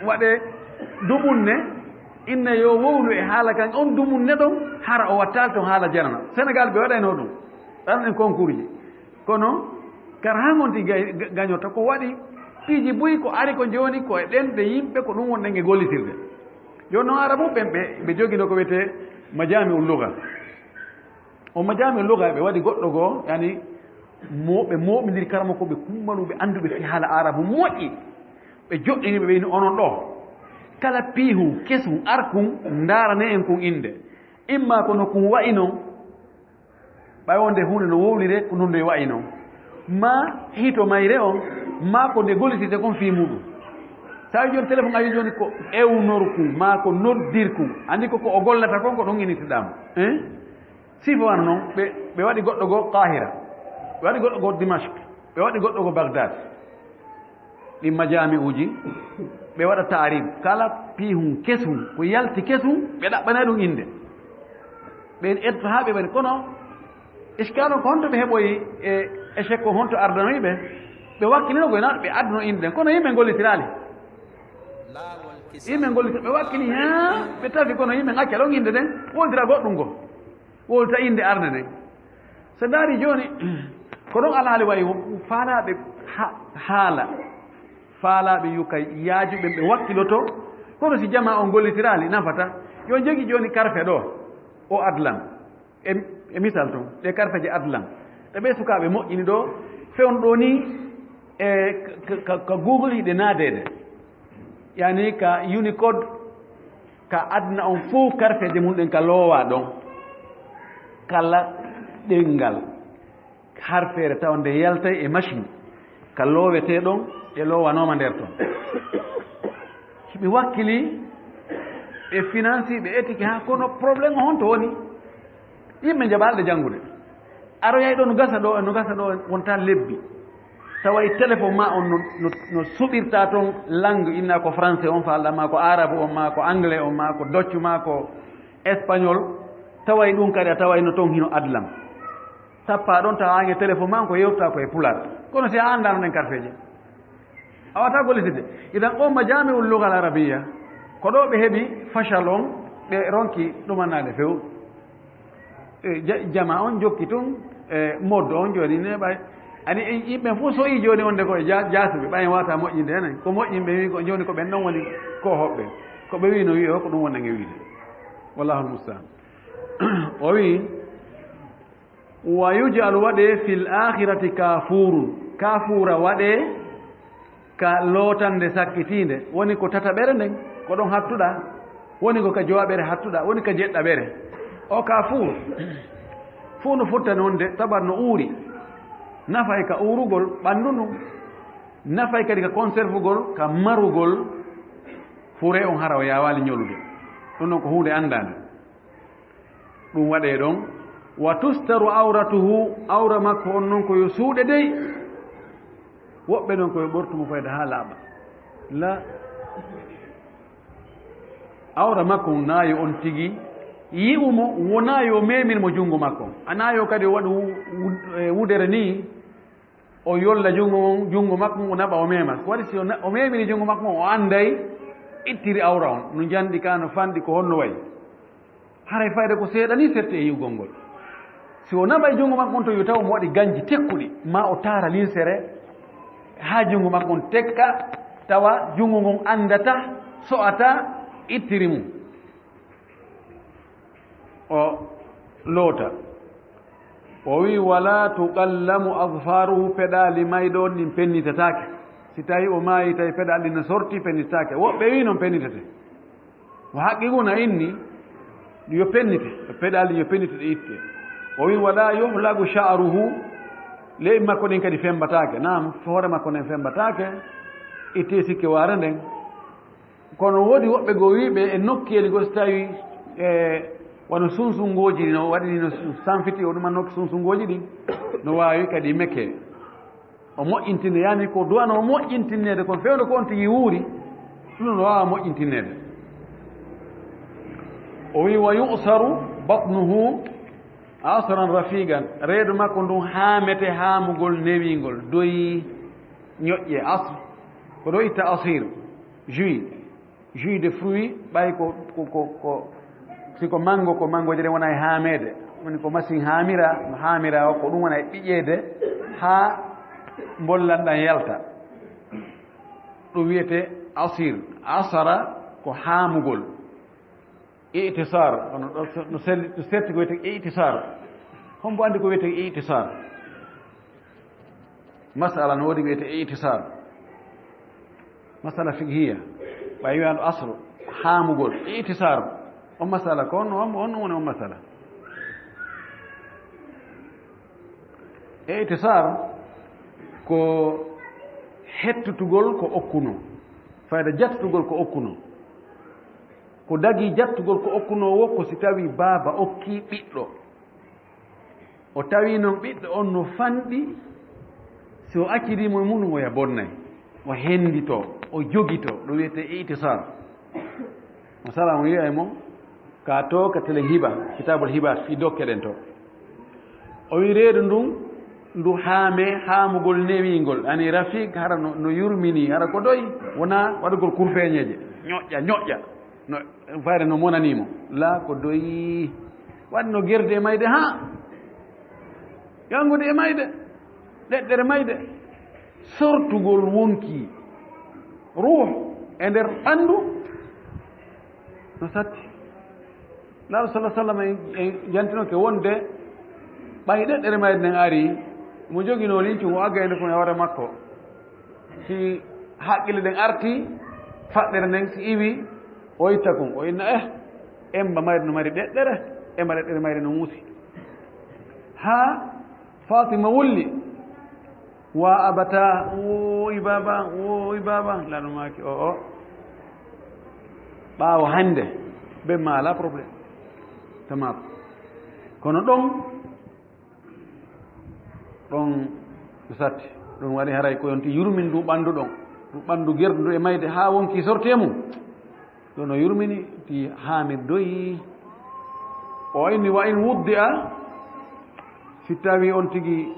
Speaker 2: waɗe dumunne inne yo wowlu e haala kan on dumunne ɗon hara o wattal ton haala janana sénégal ɓe waɗayno ɗum ɗan en concours ji kono kar ha gonti gañota ko waɗi piiji buyi ko ari ko jooni ko e ɗenɗe yimɓe ko ɗum wonɗen e gollitirde joni noon arabu ɓen ɓe jogino ko wiyete majami ul luga o majami ul luga ɓe waɗi goɗɗo goo yani ɓe moɓidiri karama ko ɓe kummanuɓe annduɓe fi haala arabu moƴƴi ɓe joɗɗini ɓe ɓeyni onon ɗo kala piihum kesum arkum ndaarane en kun inde imma kono kum wayi noon ɓay wonde hunde no wowlire ko nonde wayi noon ma hito mayre on ma ko nde gollitirte kon fii muɗum sa wi joni téléphone ayi joni ko ewnorkum ma ko noddirkum andi ko o gollata kon ko ɗon initiɗama sifo wano noon ɓe waɗi goɗɗo goo Qahira ɓe waɗi goɗɗo goo Dimashq ɓe waɗi goɗɗo goo Bagdad ɗin majami uji ɓe waɗa taarib kala piihum kesum ko yalti kesum ɓe ɗaɓɓana ɗum inde ɓen etto ha ɓe waɗi kono iskalo ko honto ɓe heɓoyi e échec ko honto ardanoyiɓe ɓe wakkilino koye naɗo ɓe adduno inde ɗen kono yimɓe gollitirali yimɓe gollitir ɓe wakkili ha ɓe tafi kono yimɓe gacca ɗon inde ɗen woldira goɗɗum ngo wolta inde arde ɗen so daari joni ko ɗon alhaali wayi faalaɓe haala faalaɓe yuka yaajuɓe ɓe wakkiloto kono si jama on gollitirali nafata yo jogi joni karfe ɗo o adlan e misal toon ɗe karfe je adlan ɗe ɓe sukaɓe moƴƴini ɗo fewn ɗo ni e ka google hiɗe naadede yani ka unicode ka adna on fof karfeje mum ɗen ka loowa ɗon kala ɗengal harfere taw nde yaltay e machine ka loowete ɗon e loowanoma nder toon ɓe wakkili ɓe finance ɓe etiki ha kono probléme o honto woni yimɓe jaɓalɗe janngude aroyay ɗo no gasa ɗo wonta lebbi taway téléphone ma on no suɓirta toon langue inna ko français on falɗa ma ko arabe on ma ko anglais on ma ko doccu ma ko espagnol taway ɗum kadi a tawayno toon hino adlam tappa ɗon tawange téléphone ma ko yewta koye pular kono si a andano ɗen karfeje a wata gollitide idan o majami ul lugal arabia ko ɗo ɓe heeɓi fachal on ɓe ronki ɗumannade few jama on jokki tun mode on joni ne ɓay ani yimɓe fof so yi joni wonde koye jasuɓe ɓayen wata moƴƴinde enen ko moƴƴinɓe wi ko joni ko ɓen ɗon woni ko hoɓɓe ko ɓe wi no wi o ko ɗum wonnange wiide wallahu almustaan o wi wa yujal waɗe fil akhirati kafurun kafura waɗe ka lootande sakkitiinde woni ko tataɓere nden ko ɗon hattuɗa woni ko ka jowaɓere hattuɗa woni ka jeɗɗaɓere o ka fuu no fottani wonde sabar no uuri nafay ka uurugol ɓanndu ndu nafay kadi ka conservegol ka marugol fure on hara o yawali ñolude ɗum noon ko hunde andande ɗum waɗe ɗon wa tustaru auratuhu awra makko on noon koyo suuɗe dey woɓɓe noon koye ɓortumo fayde ha laaɓa la awra makko naayo on tigi yi'umo wonayo memin mo junngo makko anayo kadi o waɗa wudere ni o yolla junngo makko o naɓa o mema ko waɗi si o memini junngo makko o anday ittiri awra on no janɗi ka no fanɗi ko honno wayi haray fayde ko seeɗani serte e yiwgol ngol si o naɓa e junngo makko on to yo taw mo waɗi ganji tekkuɗi ma o taara linsere ha junngo makko on tekka tawa junngo ngon andata so'ata ittiri mum o loota o wi wala tuqallamu adfaruhu peɗali mayɗo on ɗin pennitatake si tawi o maayi tawi peɗal ɗin no sorti pennitake woɓɓe wi noon pennitete o haqqiguna inni yo pennite peɗal ɗin yo pennite ɗe itte o wi wala yuhlagu sha'ruhu ley makko ɗin kadi fembatake nam hoore makko nden fembatake itte sikke waare nden kono woodi woɓɓe goo wiɓe e nokkiyel goo so tawi wono sunsungoji no waɗini no sanfiti o ɗuma nokki sunsungoji ɗin no wawi kadi mekke o moƴƴintinde yani ko duwano o moƴƴintinnede kono fewde ko on tigi wuuri ɗum no wawa moƴƴintinnede o wi wa yusaru batnuhu asran rafigan reedu makko ndun haamete haamugol newingol doyi ñoƴƴe asre ko ɗo itta asir jus de fruit ɓay ko siko mango ko mangoje ɗe wona e haamede woni ko machine haamira o ko ɗum wona e ɓiƴeede ha bollanɗan yalta ɗum wiyete asir asara ko haamugol itisar ono no serti ko wiyete itisar hombo andi ko wiyete itisar masala no woodi wiyete itisar masala fiqhiya ɓay wiyanɗo asru haamugol itisar on masala ko on woni on masala itisar ko hettutugol ko okkuno fayda jattutugol ko okkuno ko dagi jattugol ko okkunowo ko si tawi baaba okki ɓiɗɗo o tawi noon ɓiɗɗo on no fanɗi si o accirimo e mum o ya bonnay o hendito o jogito ɗo wiyete itisar masala mo wiya e mo ka to ka tele hiba kitabul hibat fi dokke ɗen to o wi reedu ndun ndu haame haamugol newingol ani rafik hara no yurmini hara ko doyi wona waɗugol kurfeñeje ñoƴƴa no fayre no monanimo la ko doyi waɗi no gerde e mayde ha yangude e mayde ɗeɗɗere mayde sortugol wonki ruh e nder ɓanndu no satti laaɗo sallam e jantinoke wonde ɓay ɗeɗɗere mayde nden ari mo jogino lincu mo aggayde kon e hoore makko si haqqille ɗen arti faɗɗere nden si iwi o itta kon o inna emba mayde no mari ɗeɗɗere emba ɗeɗɗere mayde no muusi ha fatima wulli wa abata woyi baba lanumaki o ɓaawo hande ɓe ma ala probléme tamam kono ɗon so satti ɗum waɗi haray ko yonti yurmin ndu ɓanndu ɗon ndu ɓanndu gerdu ndu e mayde ha wonki sorte mum ɗo no yurmini ti haamir doyi o inni wa in wuddi a si tawi on tigi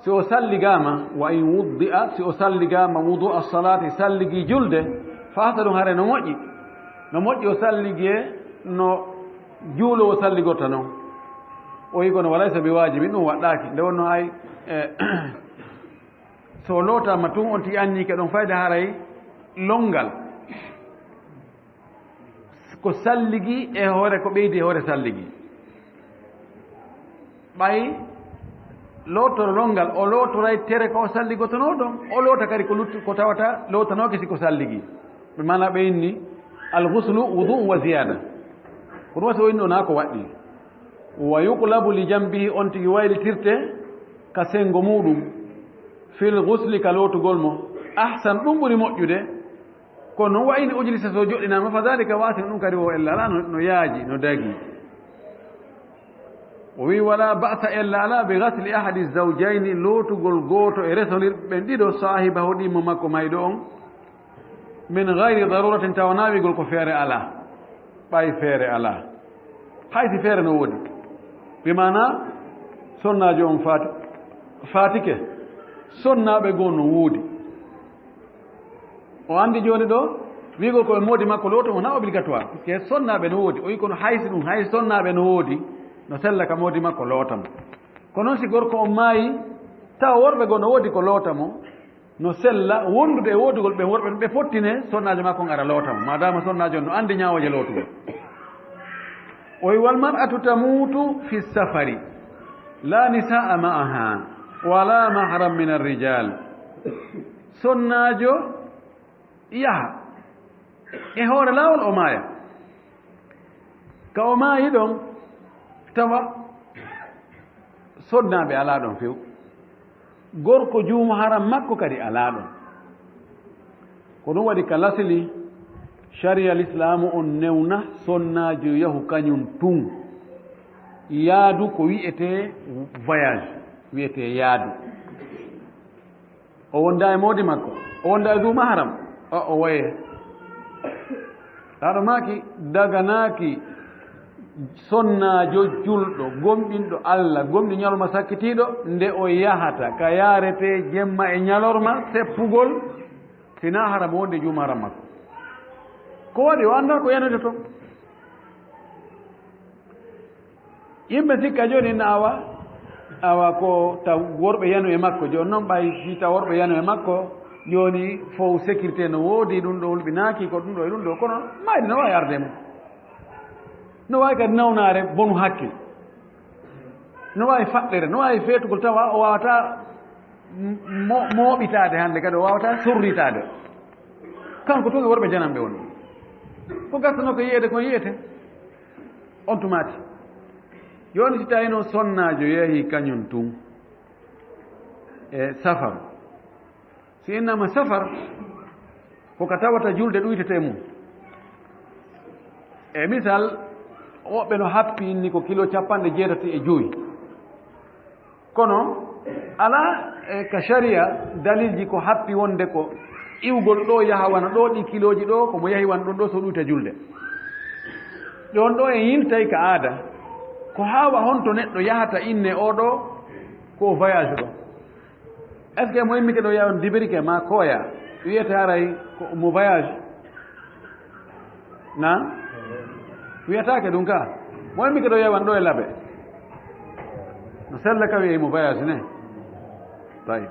Speaker 2: si o salligama wa in wuddi a si o salligama wudu a salati salligi julde fata ɗum hare no moƴƴi o salligi e no juulowo salligorta noon o wi kono walay so ɓe waajibi ɗum waɗɗaki nde wonno hay so lootama tun on ti annike ɗon fayde haray longal ko salligi e hoore ko ɓeydi e hoore salligi ɓay lotoro longal o lotoray tere ko salligotono ɗon o loota kadi ko lutti ko tawata lotanoke siko salligi ɓe mana ɓe inni alghuslu wudu wa ziyada ko ɗum wata o inni o naa ko waɗɗi wa yuqlabu li jambihi on tigi waylitirte ka sengo muɗum fil ghusli ka lotugol mo ahsan ɗum ɓuri moƴƴude kono wayni ujlisa so joɗɗinama fa dalika wasin ɗum kadi o ella ala no yaaji no dagi o wi wala ba'sa ella ala bi ghasli ahadi zawjayni lotugol goto e resonir ɓen ɗiɗo sahibahu ɗimmo makko mayɗo on min gayri daruratin tawa nawigol ko feere ala ɓay feere ala hayti feere no woodi ɓe mana sonnajo on fatike sonnaɓe goo no woodi o andi joni ɗo wigol koɓe moodi makko loto wona obligatoire puisque sonnaɓe no woodi o wi kono haysi ɗum hay sonnaɓe no woodi no sella ka moodi makko lootamo ko noon si gorko on maayi taw worɓe goo no woodi ko lootamo no sella wondude e woodugol ɓe worɓe ɓe fottine sonnajo makko ngara lootamo madama sonnajo on no andi ñawoje lootugol o wi wal mar'atu tamutu fi safari la nisaa ma'aha wala mahram min arrijal sonnajo yaha e hoore laawol o maaya ka o maayi ɗon tawa sonnaaɓe alaa ɗon few gorko juumo haram makko kadi alaa ɗon ko ɗum waɗi ka lasli sharia l'islamu on newna sonnaajo yahu kañum tun yaadu ko wiyete voyage wiyete yaadu o wonda e moodi makko o wonda e duuma haram o waye aɗa maaki daganaaki sonnaajo julɗo gomɗinɗo Allah gomɗi ñalorma sakkitiiɗo nde o yahata ka yaarete jemma e ñalorma seppugol sina haram wonde juuma haram makko ko waɗi o annda ko yanude toon yimɓe sikka jooni no awa ko taw worɓe yanu e makko jooni noon ɓay si taw worɓe yanu e makko jooni fof sécurité no woodi ɗum ɗo hulɓinaaki ko ɗum ɗo e ɗum ɗo kono mayde no wawi arde mum no wawi kadi nawnaare bonu hakke no wawi faɗɗere no wawi feetugol tawa o wawata mooɓitaade hannde kadi o wawata sorritaade kanko tun e worɓe janamɓe woni ko gasano ko yiyeede ko yiyete on tumati joni si tawi noon sonnaajo yeehi kañum tun e safar si innama safar koko tawata julde ɗuytete mum e misal woɓɓe no happi inni ko kilo 85 kono ala ka sharia dalilji ko happi wonde ko iwgol ɗo yaha wana ɗo ɗi kiloji ɗo komo yahi wana ɗon ɗo so ɗuyta julde ɗon ɗo e yiltay ka aada ko haawa honto neɗɗo yahata inne oɗo ko voyage ɗo est ce que mo immike ɗo yawon dibirike ma koya wiyete haray mo voyage na wiyatake ɗum ka mo immike ɗo yawan ɗo e laaɓe no sella ka wiye mo voyage ne tawi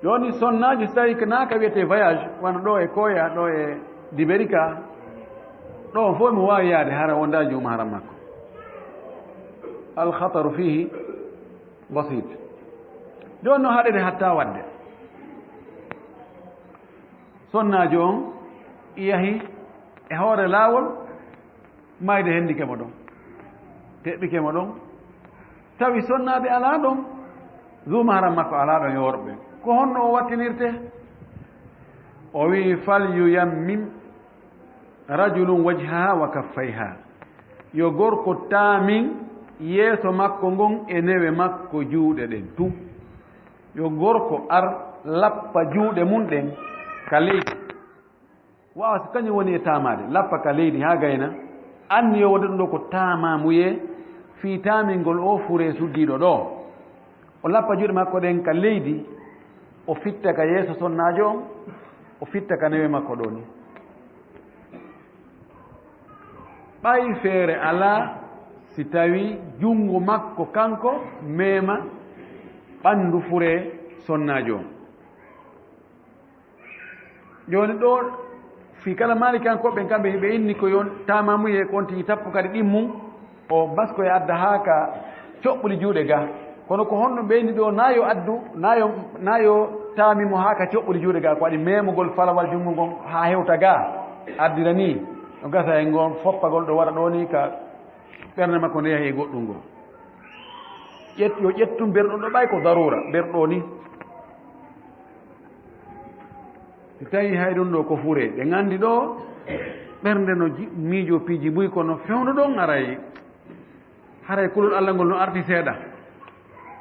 Speaker 2: joni sonnaji so tawi ko naka wiyete voyage wona ɗo e koya ɗo e dibérika ɗo on fof mi wawi yaade hara wonda juuma haram makko alkhataru fihi basit joni no haɗede hatta wadde sonnajo on yahi e hoore laawol mayde hendikemo ɗon teɓɓikemo ɗon tawi sonnaɓe ala ɗon juuma haram makko ala ɗon e worɓe ko honno o wattinirte o wi fal yuyammim rajulun wajhaha wa kaffayha yo gorko taamin yeeso makko ngon e newe makko juuɗe ɗen tu yo gorko ar lappa juuɗe mum ɗen ka leydi wawa so kañum woni e taamade lappa ka leydi ha gayna anni yo wonde ɗum ɗo ko taamamuye fii taamingol o fure suddiɗo ɗo o lappa juuɗe makko ɗen ka leydi o fitta ka yeeso sonnajo on o fitta ka newe makko ɗo ni ɓay feere ala si tawi junngo makko kanko mema ɓanndu fure sonnajo on joni ɗo fi kala malikankoɓe kamɓe ɓe inni ko yon tamamuye ko on tigi tappo kadi ɗimmum o baskoye adda haa ka coɓɓuli juuɗe ga kono ko honno ɓeyni ɗo nayo addu nayo taamimo haa ka coɓɓude juuɗe ga ko waɗi memugol falawal junngo ngon haa hewta ga addira ni no gasa e ngon foppagol ɗo waɗa ɗo ni ka ɓernde makko nde yahi e goɗɗum ngol yo ƴettum berɗo ɗo ɓay ko darura berɗo ni si tawi hay ɗum ɗo ko fure ɓe nganndi ɗo ɓernde no miijo piiji buy kono fewno ɗon haray kulol allah ngol no arti seeɗa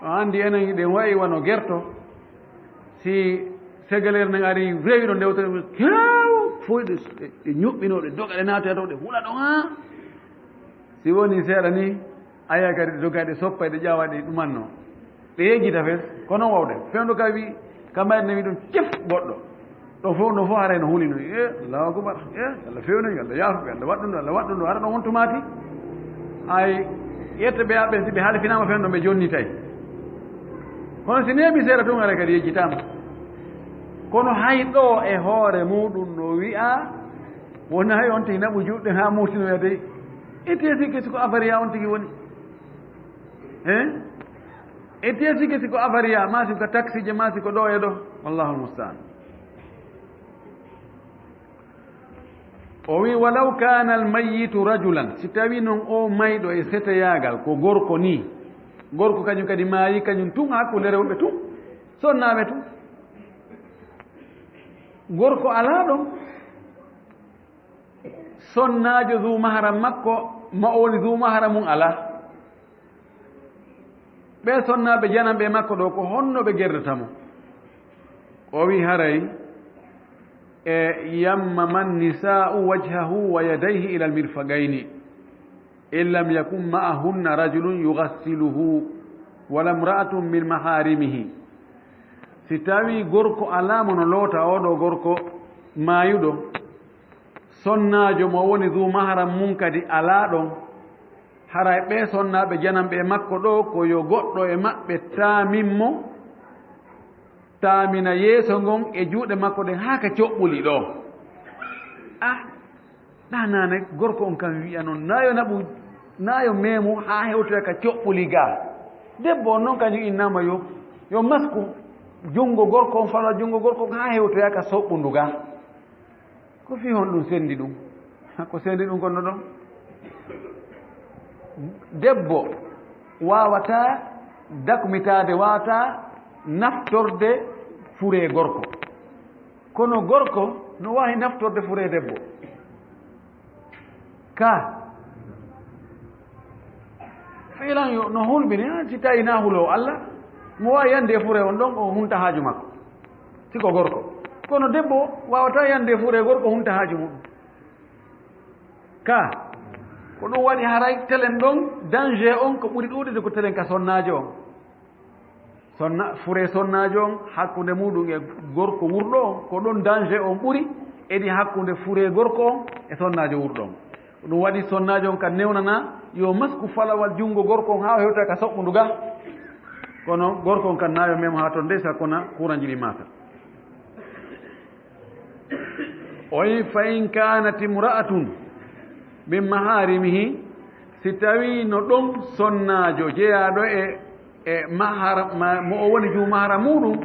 Speaker 2: o anndi enen ɗen wayi wano gerto si segalere nden ari rewi ɗo ndewtere kew foy ɗe ñuɓɓinoo ɗe doga ɗe naatoya ɗo ɗe huɗa ɗon ha si woni seeɗa ni aya kadi ɗe doga ɗe soppa ɗe ƴawa ɗe ɗumanno ɗe yejjita fes ko noon wawde fewndo ka wi ka mbayde ne wi ɗum cef goɗɗo ɗo fof no fof haray no hulino allahu akbar allah fewnoyi allah yaafuɓe allah waɗɗum ɗo hara ɗon wonto maati ay ƴetta ɓe aɓe si ɓe haali finama fewndo ɓe jonni tawi kono si neeɓi seeɗa tun ara kadi yejjitama kono hay ɗo e hoore muɗum no wi'a wona hay on tigi naɓu juɗɗe ha murtinoya dey ete sikki siko avaria on tigi woni ete sikki siko avaria ma siko taxi je ma siko ɗo e ɗo wallahu almustaan o wi walaw kana almayitu rajulan si tawi noon o mayɗo e seteyagal ko gorko ni gorko kañum kadi maayi kañum tun hakkude rewɓe tun sonnaɓe tun gorko alaa ɗon sonnaajo du maharam makko ma o woni du mahara mum alaa ɓe sonnaaɓe janamɓe makko ɗo ko honno ɓe gerdatamo o wi haray e yammaman nisa'u wajhahu wa yadayhi ila almirfagayni in lam yakun ma'ahunna rajulun yugassiluhu wala imra'atun min maharimihi si tawi gorko alamo no loota oɗo gorko maayuɗo sonnaajo mo woni du maharam mum kadi alaa ɗon haray ɓe sonnaaɓe janamɓe makko ɗo ko yo goɗɗo e maɓɓe taaminmo taamina yeeso ngon e juuɗe makko ɗen haa ka coɓɓuli ɗo ɗanane gorko on kam wiya noon nayo memu haa hewtoya ka coɓɓuli ga debbo on noon kañum innama yo masku junngo gorko on fala junngo gorko haa hewtoya ka soɓɓundu ga ko fi hon ɗum sendi ɗum ko sendi ɗum gonno ɗon debbo wawata dakmitade wawata naftorde fure gorko kono gorko no wawi naftorde fure debbo ka filan no hulɓini si tawi na hulo allah mo wawi yande fure on ɗon o hunta haaju makko siko gorko kono debbo wawata yande fure gorko hunta haaju muɗum ka ko ɗum waɗi haray telen ɗon danger on ko ɓuri ɗuɗide ko telen ka sonnajo on fure sonnajo on hakkude muɗum e gorko wurɗo on ko ɗon danger on ɓuri eɗi hakkude fure gorko on e sonnajo wurɗo on ɗum waɗi sonnajo on ka newnana yo masku falawal junngo gorko on ha hewta ka soɓɓundu ga kono gorko on kan nayo memo ha toon ndeysa kona courant jiɗi mata o wi fa in kanat imra'atun min maharimihi si tawi no ɗon sonnajo jeyaɗo e maharam mo o woni ju maharam muɗum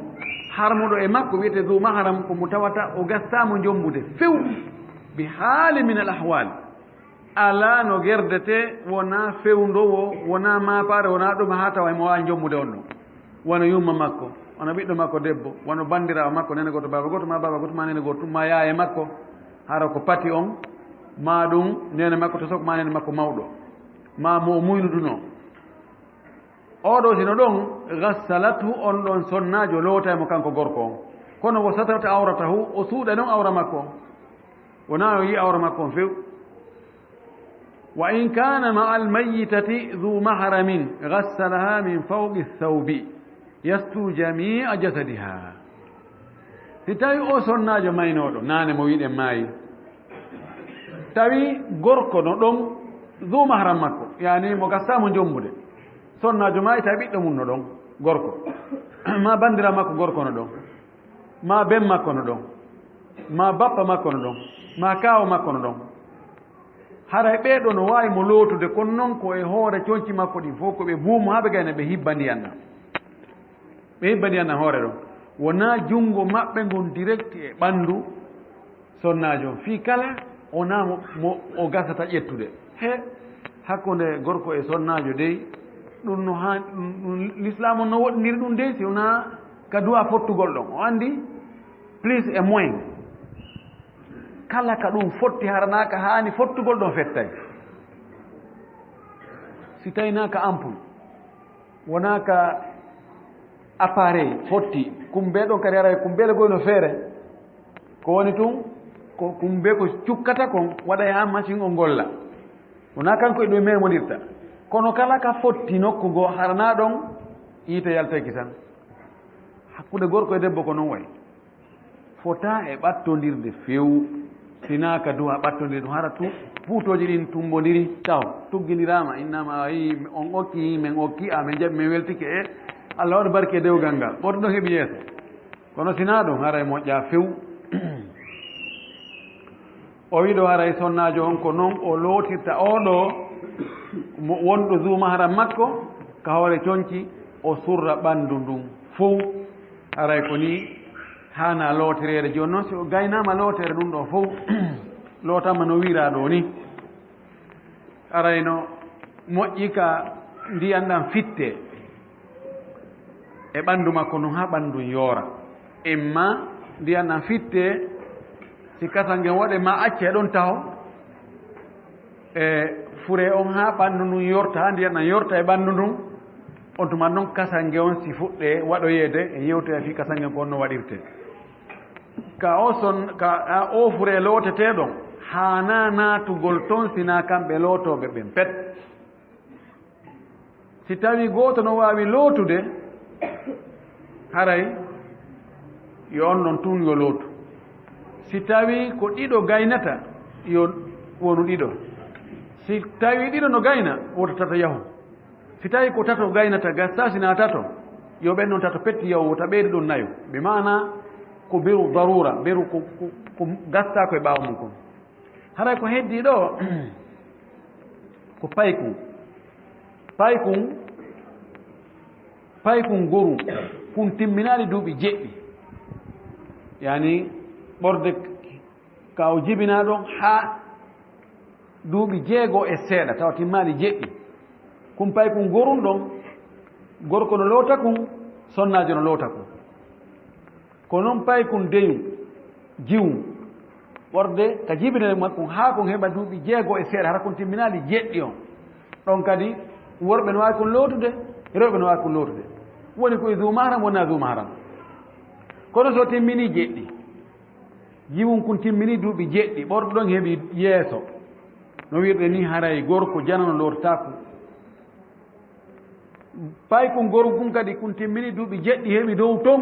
Speaker 2: harmuɗo e makko wiyete du maharam komo tawata o gastamo jombude few bi haali min al ahwal ala no gerdete wona fewndowo wona mapare wona ɗum ha tawa mo wawi jombude on ɗon wona yumma makko wona ɓiɗɗo makko debbo wono bandirawo makko nene goto baba goto ma baba goto ma nene goto ma yaye makko hara ko pati on ma ɗum nene makko to soko ma nene makko mawɗo ma mo muynuduno oɗo sino ɗon gassalatu on ɗon sonnajo lootaymo kanko gorko on kono wo satrata awratahu o suuɗa ɗon awra makko on wona o yi awra makko on few wa in kana ma almayitati du mahramin gassalaha min fawqi thawbi yastu jamia jasadiha si tawi o sonnajo maynoɗo nane mo wiɗen maayi tawi gorko no ɗon du mahram makko yani mo gassamo jombude sonnajo maayi tawi ɓiɗɗo mum no ɗon gorko ma bandira makko gorko no ɗon ma ben makko no ɗon ma bappa makko no ɗon ma kawo makko no ɗon haray ɓeeɗo no wawi mo lootude kono noon ko e hoore coñci makko ɗin fof ko ɓe buumo ha ɓe gayna ɓe hibba ndiyan ɗam ɓe badiyanna hoore ɗon wona junngo maɓɓe ngon direct e ɓanndu sonnajo fii kala wona mo o gasata ƴettude he hakkunde gorko e sonnajo dey ɗum no ha ɗum l'islam on no woɗɗiniri ɗum dey si wona ka duwa fottugol ɗon o anndi plus et moins kala ka ɗum fotti haranaka haani fottugol ɗon fettay si tawinaka ampoule wona ka appareil fotti kumbe ɗon kadi ara kumbele goyno feere ko woni tun ko kumbe ko cukkata kon waɗa ha machine o golla wona kanko e ɗum memodirta kono kala ka fotti nokku ngo harana ɗon yiite yaltaki tan hakkude gorko e debbo ko noon way fota e ɓattodirde few sina ka duwa ɓattodirde ɗum hara puutoji ɗin tumbodiri taw tuggidirama innama ayi on okki min okki a min jaɓi min weltike e Allah waɗa barke e dewgal ngal ɓoto ɗon heeɓi yeeso kono sina ɗum haray moƴƴa few o wiɗo haray sonnajo on ko noon o lootirta oɗo wonɗo zuma haram makko ka hoore coñci o surra ɓanndu ndun fof haray ko ni hana looterede joni noon si o gaynama lootere ɗum ɗo fof lootama no wira ɗo ni arayno moƴƴi ka ndiyan ɗan fitte e ɓanndu makko noon ha ɓanndu yoora imma ndiyan ɗan fitte si kasangen waɗe ma acce ɗon taho e fure on ha ɓanndu ndun yorta ha ndiyan ɗan yorta e ɓanndu ndun on tuma noon kasange on si fuɗɗe waɗoyeede e yewtoya fi kasangen ko on no waɗirte ka o fure looteteɗon hana naatugol toon sina kamɓe lootoɓe ɓen pet si tawi gooto no wawi lootude haray yo on ɗon tun yo lootu si tawi ko ɗiɗo gaynata yo wonu ɗiɗo si tawi ɗiɗo no gayna woto tato yahu si tawi ko tato gaynata gasta sina tato yo ɓen noon tato petti yahu wota ɓeydi ɗum nayo ɓe mana ko beru darura beru ko gasta koye ɓaawa mum kon haray ko heddi ɗo ko paykun goru kun timminaɗi duuɓi jeɗɗi yani ɓorde ka o jibina ɗon ha duuɓi 6 e seeɗa tawa timmaɗi jeɗɗi kun paykun gorun ɗon gorko no loota kun sonnajo no loota kun ko noon paykun deyu jiwu ɓorde ka jibinere makkum ha kon heɓa duuɓi 6 e seeɗa hara kun timminaɗi jeɗɗi on ɗon kadi worɓe no wawi kon lootude rewɓe no wawi kon lootude woni koye zuma haram wonna zuma haram kono so timmini jeɗɗi jiwum kun timmini duuɓi jeɗɗi ɓorɗo ɗon heeɓi yeeso no wirɗe ni haray gorko janano lortako paykun goru kun kadi kun timmini duuɓi jeɗɗi heeɓi dow ton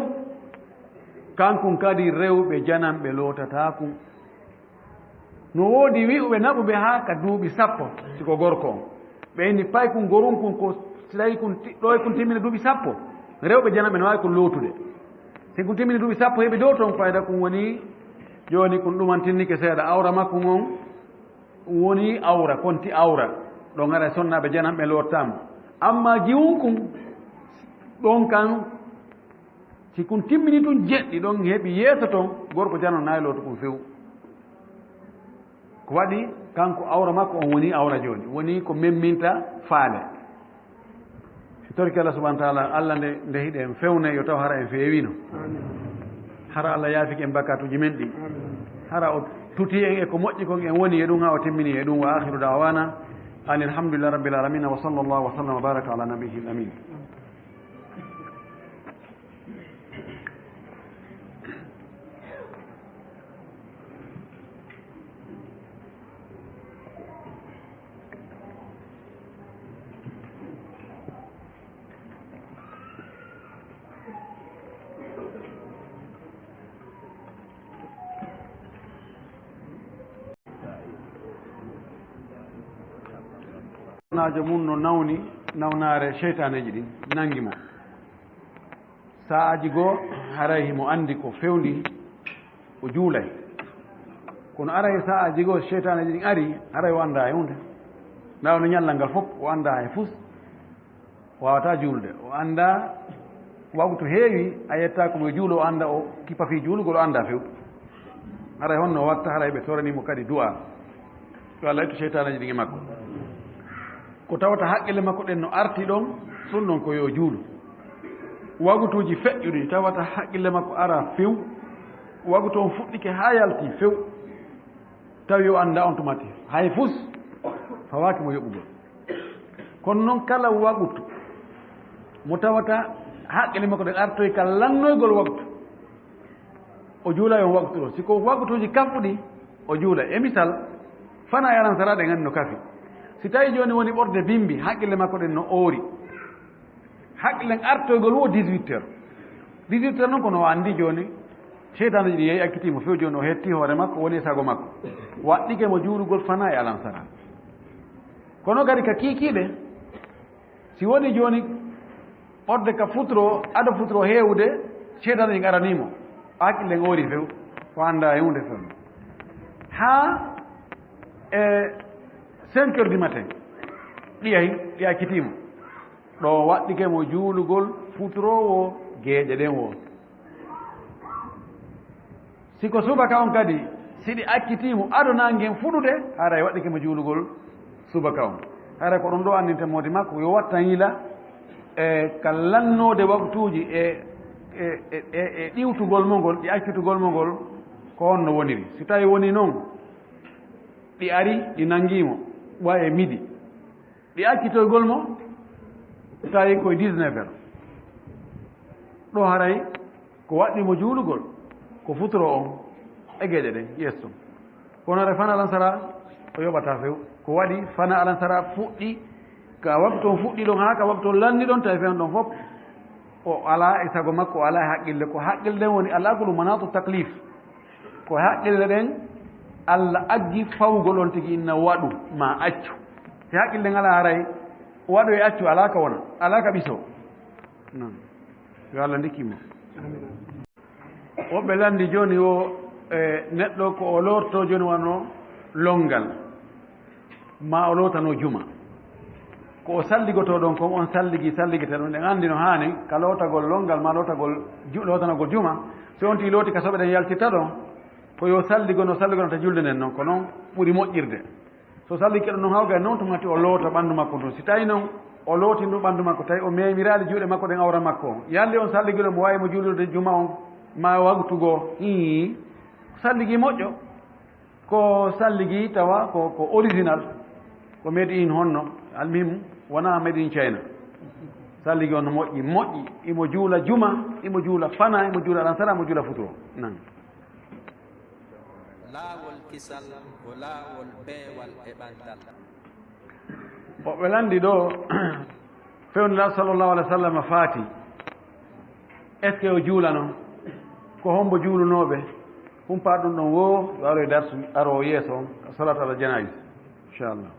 Speaker 2: kankun kadi rewɓe jananɓe lootatako no woodi wi'uɓe naɓuɓe ha ka duuɓi 10 siko gorko on ɓe inni paykun gorun kun ko so tawi ɗo e kun timmini duuɓi 10 rewɓe jananɓe no wawi kon lootude si kun timmini duuɓi 10 heeɓi dow ton fayda kun woni joni kun ɗumantinnike seeɗa awra makko on woni awra konti awra ɗon ara sonnaɓe jananɓe lottama amma jiwun kun ɗon kan si kun timmini tun jeɗɗi ɗon heeɓi yeeso ton gorko jano nayi looto kun few ko waɗi kanko awra makko on woni awra joni woni ko memminta faale si torki Allah subahana taala Allah nde hiɗe en fewne yo taw hara en feewino hara Allah yaafiki en bakatuji men ɗi hara o tuti en e ko moƴƴi kon en woni e ɗum ha o timmini e ɗum wa akhiru dawana an alhamdulillah rabbil alamin wa sallallahu wa sallam wa baraka ala nabiyhi l amin najo mum no nawni nawnare cheytaneji ɗin nangi mo sa'aji goo haray himo andi ko fewndi o juulay kono aray sa'aji goo cheytaneji ɗin ari haray o anda e hunde nawno ñallal ngal fof o anda e fus wawata juulde o anda waktu heewi a yetta komo juulo anda o kipa fi juulugol o anda few haray honno watta haray ɓe toranimo kadi du'a yo Allah ittu seytanaji ɗin e makko ko tawata haqqille makko ɗen no arti ɗon ɗum ɗon ko yo juulu wagutuji feƴƴuɗi tawata haqqille makko ara few wagutu on fuɗɗike ha yalti few tawi yo anda on tumati hay fus fawaki mo yoɓugol kono noon kala wagutu mo tawata haqqille makko ɗen artoy ka lannoygol waktu o juula yon waktu ɗo siko waktuji kamɓuɗi o juula e misal fana yaran sara ɗe gandi no kafi si tawi joni woni ɓorde bimbi haqqille makko ɗen no oori haqqillen artoygol wo 18 heures 18 heures noon kono andi joni seytanuji ɗi yeeyi akkitimo few joni o hetti hoore makko woni e sago makko waɗɗike mo juulugol fana e alan sara kono kadi ka kiikiiɗe si woni joni ɓorde ka futuro aɗa futuro heewde seytanuji aranimo haqqillen oori few o anda e hunde few ha e 5 heures du matin ɗi akkitimo ɗo waɗɗike mo juulugol futurowo geeƴe ɗen wo siko subaka on kadi siɗi akkitimo adonangen fuɗude haray waɗɗike mo juulugol subaka on haray ko ɗum ɗo annintemode makko yo wattan yila e ka lannode waktuji e ɗiwtugol mo ngol ɗi akkitugol mo ngol ko honno woniri si tawi woni noon ɗi ari ɗi nangimo wa e midi ɗi akkitoygol mo tawi koye 19 heures ɗo haray ko waɗɗimo juulugol ko futuro on e geeƴe ɗen yestum kono re fana alansara o yoɓata few ko waɗi fana alansara fuɗɗi ka waktu on fuɗɗi ɗon ha ka waktu on lanni ɗon tawi fen ɗon fof o ala e sago makko o ala e haqqille ko haqqille ɗen woni ala ko ɗum manatu taklif ko haqqille ɗen Allah aggi fawgol on tigi inna waɗu ma accu si haqqille ngala haray waɗo e accu ala ka wona ala ka ɓiso non yo Allah ndikkimo woɓɓe landi joni o neɗɗo ko o lorto joni wano longal ma o lotano juma ko o salligoto ɗon kon on salligete ɗon ɗen andi no hani ka lotagol longal ma lotanagol juma so on ti looti ka soɓe ɗen yaltitta ɗon ko yo salligono ta julde nden noon ko noon ɓuri moƴƴirde so sallike ɗon noon hawga noon tumati o loota ɓanndu makko ɗum si tawi noon o looti ndu ɓanndu makko tawi o memiraali juuɗe makko ɗen awra makko o yalli on salligino mo wawi mo juulirde juma on ma wagtugo salligi moƴƴo ko salligi tawa ko original ko made in honno almim wona made in China salligi on no moƴƴi imo juula juma imo juula fana imo juula alansara imo juula futuro nan
Speaker 1: laawol kisal ko laawol peewal e ɓantal
Speaker 2: woɓɓe landi ɗo fewnila sallllahu alih w sallam faati est ce que o juulano ko hombo juulunoɓe humpa ɗum ɗon wo yo aro e darsu aro yeeso on salatu ala janais inchallah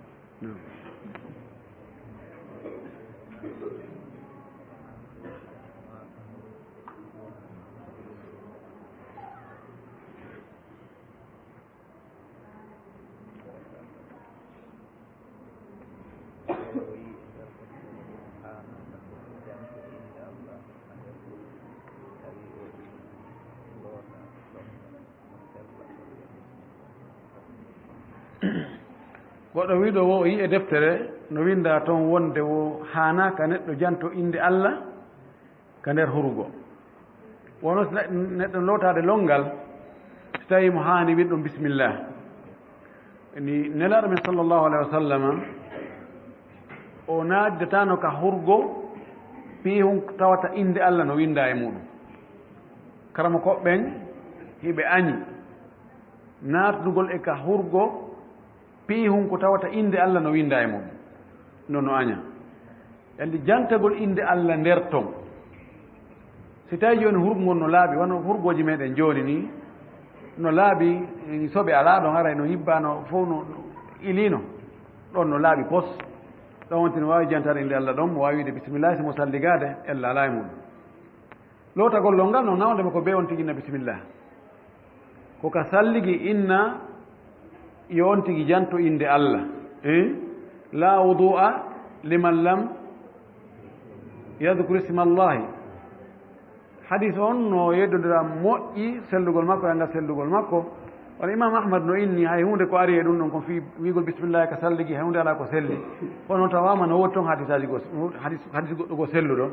Speaker 2: goɗɗo wiɗo wo o yi e deftere no winda toon wonde wo hana ka neɗɗo janto inde Allah ka nder hurugo wono neɗɗo lootade longal so tawi mo hani wiɗ ɗum bisimillah ni nelaɗo men sallllahu alayhi wa sallam o naddetano ka hurgo piihum tawata inde Allah no winda e muɗum karama koɓɓen hiɓe añi natdugol e ka hurgo piihum ko tawata inde Allah no winda e mum no aña andi jantagol inde Allah nder ton si tawi joni hurgol no laaɓi wono hurgoji meɗen joni ni no laaɓi soɓe ala ɗon ara no yibbano fof no ilino ɗon no laaɓi pos ɗon wonti no wawi jantade inde Allah ɗon mo wawi wide bisimillah simo salligade ella ala e mum lootagol lo ngal no nawdema ko be on tigi inna bisimillah ko ka salligi inna yo on tigi janto inde Allah la wudu'a liman lam yadhkur isma Allahi hadis on no yeddodira moƴƴi sellugol makko e ngal sellugol makko wala imam ahmad no inni hay hunde ko ari e ɗum ɗon ko fi wigol bisimillahi ka salligi hay hunde ala ko selli kono tawama no woni toon hadisaji go hadis goɗɗo go selluɗo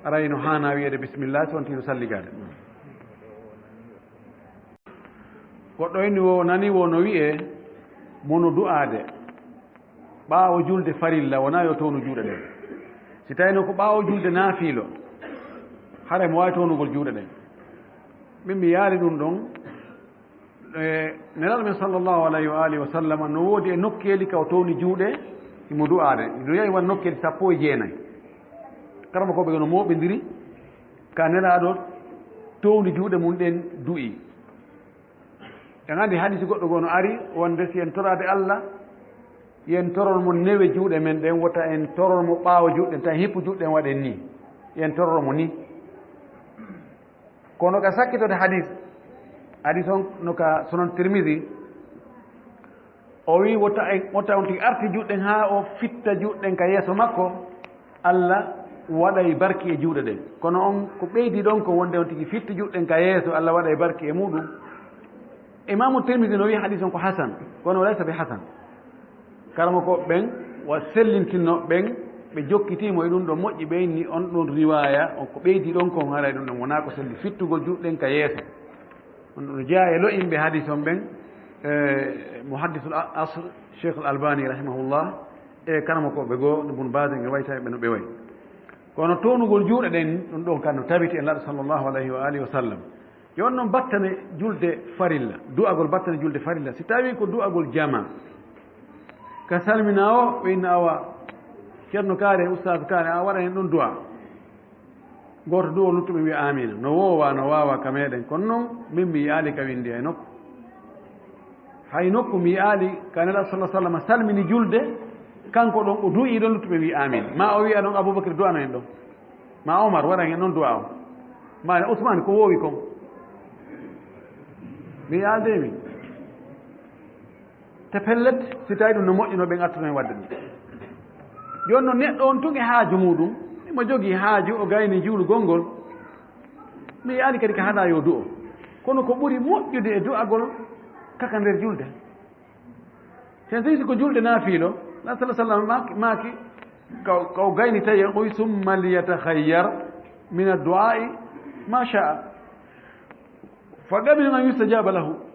Speaker 2: aray no hana wiyede bisimillah so wonti no salligade goɗɗo inni wo nani wo no wiye mono du'ade ɓaawo julde farilla wona yo townu juuɗe ɗen si tawino ko ɓaawo julde naafiilo hara mo wawi townugol juuɗe ɗen min mi yaari ɗum ɗon nelaɗo men sallllahu alayhi wa alihi wa sallam no woodi e nokkeeli ka o towni juuɗe imo du'ade no yahi won nokkeeli 19 karama koɓe no mooɓidiri ka nelaɗo towni juuɗe mum ɗen du'i en anndi hadisi goɗɗo goo no ari wonde si en torade Allah yen torol mo newe juuɗe men ɗen wota en torol mo ɓaawo juuɗe tan hippu juuɗe en waɗen ni yen torol mo ni kono ka sakkitode hadis on no ka sonon Tirmidi o wi wota on tigi arti juuɗɗen ha o fitta juuɗɗen ka yeeso makko Allah waɗay barki e juuɗe ɗen kono on ko ɓeydi ɗon ko wonde on tigi fitti juuɗɗen ka yeeso Allah waɗay barki e muɗum imamu Tirmidi no wi hadis on ko hasan kono laysa bi hasan karama ko ɓen wa sellintinno ɓen ɓe jokkitimo e ɗum ɗo moƴƴi ɓeyni on ɗon riwaya on ko ɓeydi ɗon kon haray ɗum ɗon wona ko selli fittugol juuɗɗen ka yeeso on ɗum jeeya e lo'imɓe hadis on ɓen muhaddisul asr cheikh al albani rahimahullah e karama koɓe goo ibn bas e wayta ɓe no ɓe way kono townugol juuɗe ɗen ɗum ɗon kan no tabiti e laɗo sallllahu alayhi wa alihi wa sallam yon noon battane julde farilla du'agol battane julde farilla si tawi ko du'agol jama ka salmina o ɓe inna awa ceerno kaare oustade kaare a waɗa hen ɗon du'a goto du'o luttuɓe wiya amina no wawa ka meɗen kono noon min mi yaali ka windi hay nokku mi yaali ka nelaɗo sallam salmini julde kanko ɗon o du'i ɗon luttuɓe wi amina ma o wiya ɗon aboubacry du'ano hen ɗon ma omar waɗa hen ɗon du'a o ma ousmane ko wowi kon mi yaaldemi te pellet si tawi ɗum no moƴƴino ɓen artuno hen wadde ɗum joni noon neɗɗo on tun e haaju muɗum imo jogii haaju o gayni juulugol ngol mi yaali kadi ko haɗa yo du'o kono ko ɓuri moƴƴude e du'agol kaka nder julde sen sisi ko julde naafiilo la sallam maaki ko gayni tawi o wi summa liyatahayyar min addu'ai ma sha'a fa qabila an yustajaba lahu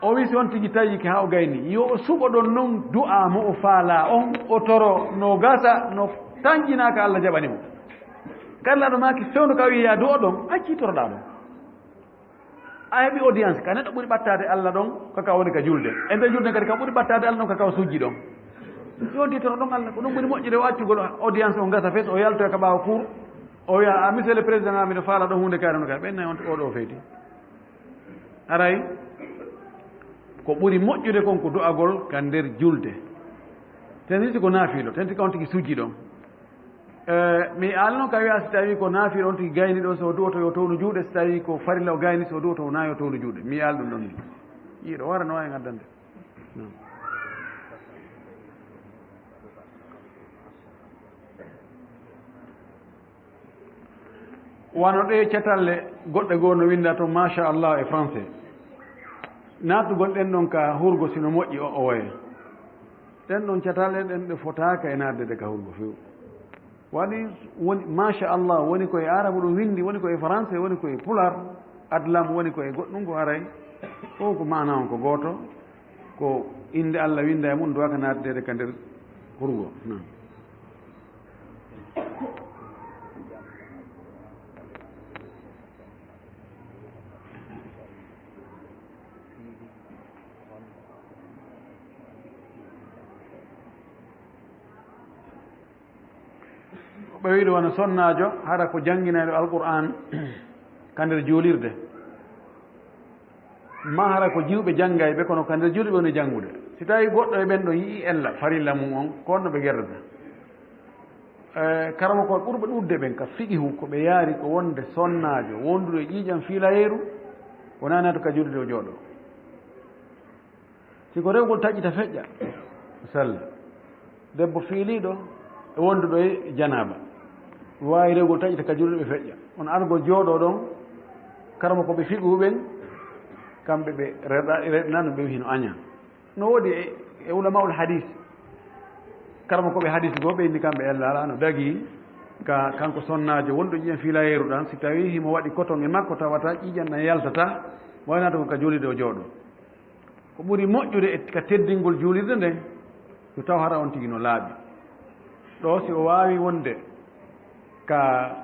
Speaker 2: o wi si on tigi tawi ki ha o gayni yo o suɓo ɗon noon du'a mo o faala on o toro no gasa no tanƴinaka Allah jaɓanimo kala ɗo maki fewno ka wi ya du'o ɗon acci toroɗa ɗon a heeɓi audience ka neɗɗo ɓuuri ɓattade Allah ɗon kaka woni ka julde e nde julde kadi ka ɓuuri ɓattade Allah ɗon kaka o sujji ɗon yonti toro ɗon Allah ko ɗum ɓuuri moƴƴude o accugol audience o gasa fes o yaltoya ka ɓaawa cour o wiya monsieur le président amiɗo faala ɗon hunde kaare no kadi ɓennayi on oɗo feyti aray ko ɓuri moƴƴude kon ko du'agol ka nder julde ten sisi ko naafiilo ten tika on tigi sujji ɗon mi alno ka wiya si tawi ko naafiilo on tigi gayni ɗo so du'oto yo townu juuɗe si tawi ko farilla o gayni so du'oto wona yo townu juuɗe mi yaal ɗum ɗon ni yiiɗo wara no wawi gaddande wano ɗe catalle goɗɗe goo no winda toon machallah e français naatugol ɗen ɗon ka hurgo sino moƴƴi o woya ɗen ɗon catalle ɗen ɗe fotaka e naatdede ka hurgo few waɗi woni machallah woni koye arabe ɗum windi woni koye français woni koye pular adlam woni koye goɗɗum ko haray fof ko mana on ko gooto ko inde Allah winda e mum duwaka naatdede ka nder hurgo ɓe wiɗo wona sonnajo hara ko jangguinaɗo alqur'an ka nder juulirde ma hara ko jiwɓe janggay ɓe kono ka nder juulɓe woni janngude si tawi goɗɗo e ɓen ɗo yii ella farilla mum on ko onno ɓe gerdata karama ko ɓurɓe ɗudde ɓen ka fiqihu ko ɓe yaari ko wonde sonnajo wonduɗo e ƴiiƴam fiilayeru wona nato ka juulde o jooɗo siko rewgol taƴƴita feƴƴa salla debbo fiiliɗo e wonduɗo e janaba wawi rewgol taƴita ka julɗo ɓe feƴƴa on argol jooɗo ɗon karmo koɓe fiɓuɓen kamɓe ɓe reɗnano ɓe hino aña no woodi e ulamaul hadis karmo koɓe hadis goo ɓe indi kamɓe allah ala no dagi ka kanko sonnajo wonɗo ƴiƴan filayeru ɗan si tawi himo waɗi coton e makko tawata ƴiƴan ɗan yaltata waynata ko ka juulide o jooɗo ko ɓuri moƴƴude ka teddingol juulirde nden yo taw hara on tigi no laaɓi ɗo si o wawi wonde ka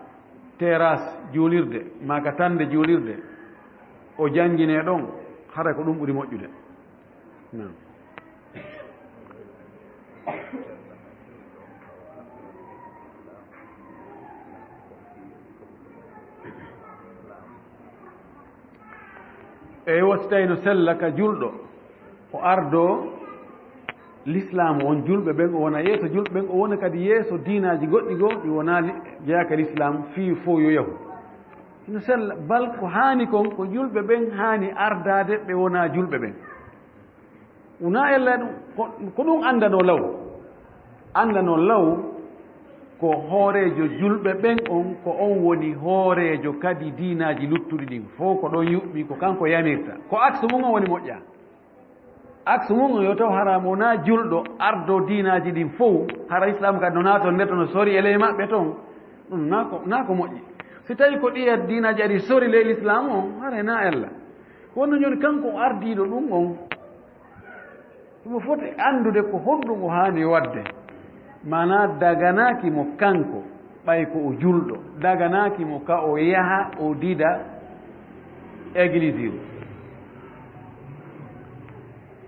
Speaker 2: terrasse juulirde ma ka tande juulirde o jangine ɗon hara ko ɗum ɓuri moƴƴude non eyi wosi tawi no sella ka julɗo o ardo l'islam on julɓe ɓen o wona yeeso julɓe ɓen o wona kadi yeeso diinaji goɗɗi goo ɗi wona jeyaka l'islam fii fof yo yahu no sella bal ko haani kon ko julɓe ɓen haani ardade ɓe wona julɓe ɓen wona ella ɗum ko ɗum andano law ko hoorejo julɓe ɓen on ko on woni hoorejo kadi diinaji luttuɗi ɗin fof ko ɗon yuɓɓi ko kanko yamirta ko axe mum on woni moƴƴa axe mum on yo taw harama wona julɗo ardo diinaji ɗin fof hara islam kadi no naaton nder to no sori e ley maɓɓe toon ɗum na ko moƴƴi si tawi ko ɗiya diinaji aɗi sori ley l'islam on hara na ella wonno joni kanko ardiɗo ɗum on ɗum foti andude ko honɗum o haani wadde mana daganaki mo kanko ɓay ko o julɗo daganaki mo ka o yaha o dida église o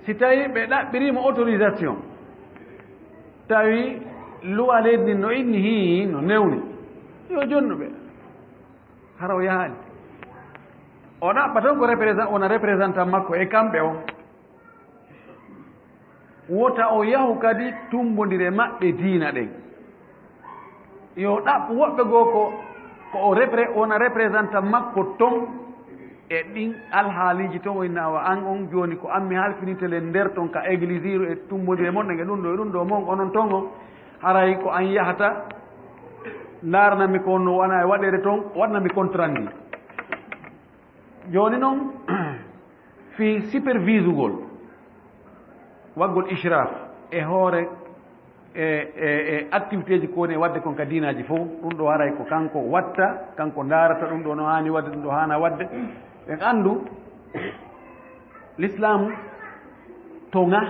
Speaker 2: si tawi ɓe ɗaɓɓirimo autorisation tawi loi leydi no inni hi no newni yo jonnuɓe hara o yahani o ɗaɓɓa tan ko wona représentant makko e kamɓe o wota o yahu kadi tumbodire maɓɓe diina ɗen yo ɗaɓɓu woɓɓe goo ko o wona représentant makko ton e ɗin alhaaliji ton oynawa an on joni ko ammi halfinitele nder ton ka église iru e tumbodire mon ɗen e ɗum ɗo mon onon ton o haray ko an yahata ndaranami ko no wona e waɗere toon waɗnami contrat ndi joni noon fi supervise ugol waggol ishraf e hoore e activité ji ko woni e wadde kon ka diinaji fof ɗum ɗo haray ko kanko watta kanko darata ɗum ɗo no hani wadde ɗum ɗo hana wadde ɓen andu l'islam tonga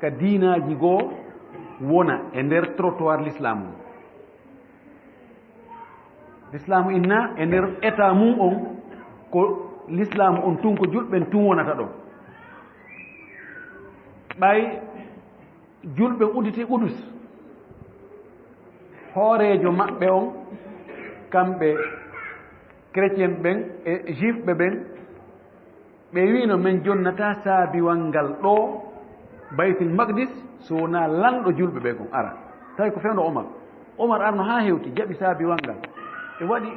Speaker 2: ka diinaji goo wona e nder trottoir l'islam l'islam inna e nder état mum on ko l'islam on tun ko julɓen tun wonata ɗon ɓay julɓe uditi udus hoorejo maɓɓe on kamɓe chrétien ɓen e juif ɓe ɓen ɓe wino min jonnata saabiwal ngal ɗo baytul maqdis so wona lanɗo julɓe ɓe kon ara tawi ko fewno omar arno ha hewti jaɓi saabiwal ngal e waɗi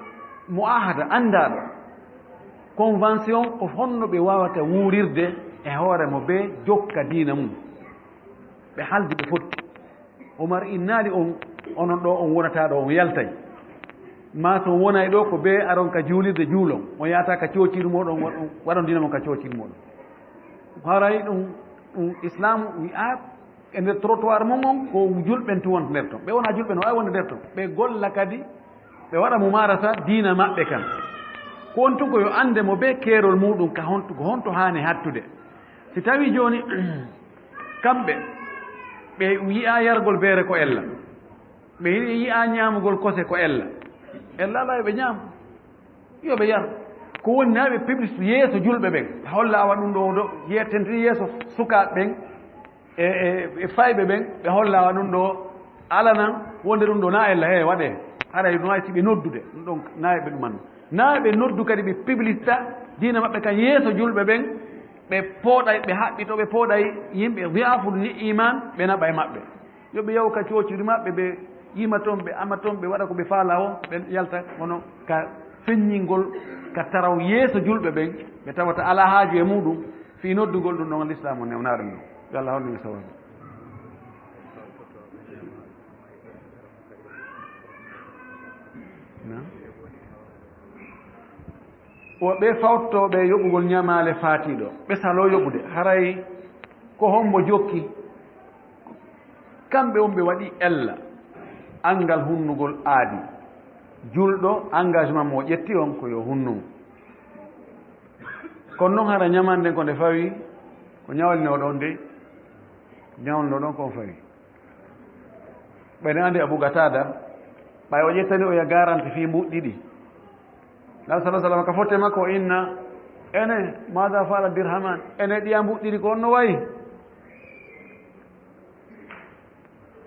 Speaker 2: moahada andaɗo convention ko honno ɓe wawata wuurirde e hoore mo be jokka diina mum ɓe haldi ɓe fotti omar innaali onon ɗo on wonata ɗo on yaltay ma so wonay ɗo ko be aron ka juulirde juulon on yahata ka coociru moɗon waɗon dina mon ka coociru moɗon haray ɗum islam wi'a e nder trottoir mum on ko julɓen tu wonta nder ton ɓe wona julɓen o wawi wonde nder ton ɓe golla kadi ɓe waɗa mo marata diina maɓɓe kan ko on tun ko yo ande mo be keerol muɗum ka honto haani hattude si tawi joni kamɓe ɓe yi'a yargol beere ko ella ɓe yi'a ñaamugol kose ko ella ala yoɓe ñaam yoɓe yar ko woni naɓe publice yeeso julɓe ɓen hollawa ɗum ɗo yettentiri yeeso sukaɓe ɓen e fayɓe ɓen ɓe hollawa ɗum ɗo alanan wonde ɗum ɗo na ella he waɗe haɗay no wawi siɓe noddude ɗum ɗon naɓe ɗumanno naɓe noddu kadi ɓe publicita diina maɓɓe kan yeeso julɓe ɓen ɓe pooɗay ɓe haɓɓito ɓe pooɗay yimɓe wiyafude ni iman ɓe naɓa e maɓɓe yoɓe yaw ka coociri maɓɓe ɓe yima toon ɓe ama toon ɓe waɗa ko ɓe faala o ɓe yalta hono ka feññingol ka taraw yeeso julɓe ɓen ɓe tawata ala haaju e muɗum fi noddugol ɗum ɗon l'islam o newnaɗo ɗum yo Allah holnimi sawabu o ɓe fawtoɓe yoɓugol ñamale faatiɗo ɓe salo yoɓude haray ko hombo jokki kamɓe on ɓe waɗi ella angal hunnugol aadi julɗo engagement mo ƴetti on ko yo hunnumo kono noon hara ñamande ko nde fawi ko ñawalino ɗon de ñawalino ɗon ko fawi ɓayne andi Abou Gatada ɓay o ƴettani o ya garanti fi mbuɗɗiɗi nal sa sallam ka fotte makko o inna ene mada faala dirhaman ene ɗiya mbuɗɗiɗi ko on no wayi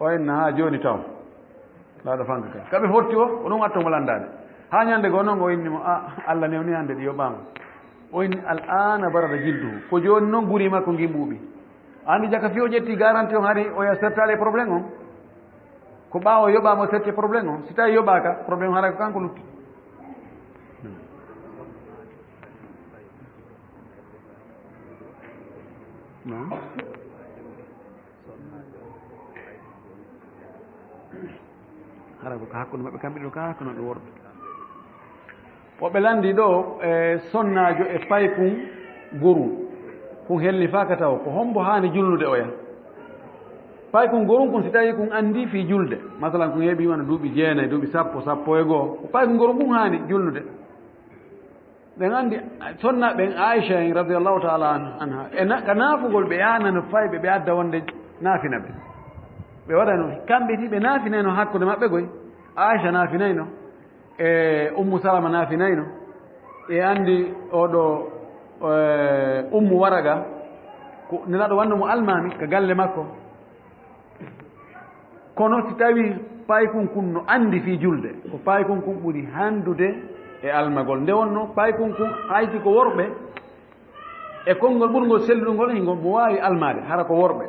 Speaker 2: o inna ha joni taw laaɗo fanka kadi kaɓe fotti o ɗum attomo landade ha ñande goo noon o innimo Allah newni hande ɗi yoɓama o inni al ana barada jilduhu ko joni noon guri makko gimɓuɓi andi jaka fi o ƴetti garanti on hari o ya sertale probléme on ko ɓaawo yoɓama o serte probléme on si tawi yoɓaka probléme hara ko kanko lutti hara ko hakkude maɓɓe kamɓe ɗo ka hakkude maɓɓe worɓe woɓe landi ɗo e sonnajo e paykun gorum kun helli fa ka taw ko hombo hani julnude oya paykun gorum kun si tawi kun andi fi julde masalan kun heeɓi wona duuɓi 9 duuɓi 10 e goho ko paykun gorum kun hani julnude ɓen andi sonna ɓen Aicha en radiallahu taala anha e ka naafugol ɓe yanano fayɓe ɓe adda wonde naafina ɓe ɓe waɗano kamɓe ti ɓe naafinayno hakkude maɓɓe goy Aicha naafinayno e Ummu Salama naafinayno e andi oɗo Ummu Waraga ko nenaɗo wannumo almami ko galle makko kono si tawi paykun kun no andi fi julde ko paykun kun ɓuri handude e almagol nde wonno paykun kun hayti ko worɓe e konngol ɓurgol selluɗungol hingol mo wawi almade hara ko worɓe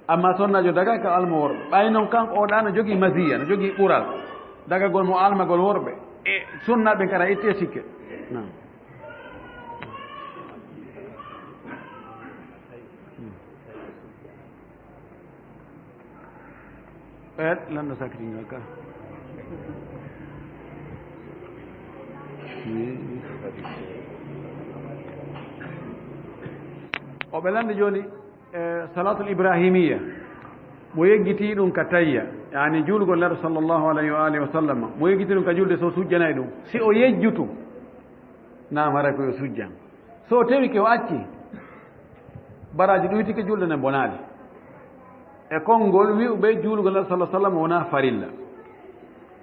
Speaker 2: amma sonnajo daga ka alma worɓe ɓay noon kanko oɗa no jogui masiya no jogui ɓural dagagol mo almagol worɓe e sunnaɓe kara itti e sikke lando sakritingal ka o ɓe landi joni salatul ibrahimiya mo yeggiti ɗum ka tayya yani julgol neɗɗo sallllahu alayhi wa alihi wa sallam mo yeggiti ɗum ka julde so sujjanay ɗum si o yejjutu nam hara koyo sujjan so tawi ke o acci baraji ɗuytike julde ne bonali e konngol wi'uɓe julgol neɗɗo sallah sallam wona farilla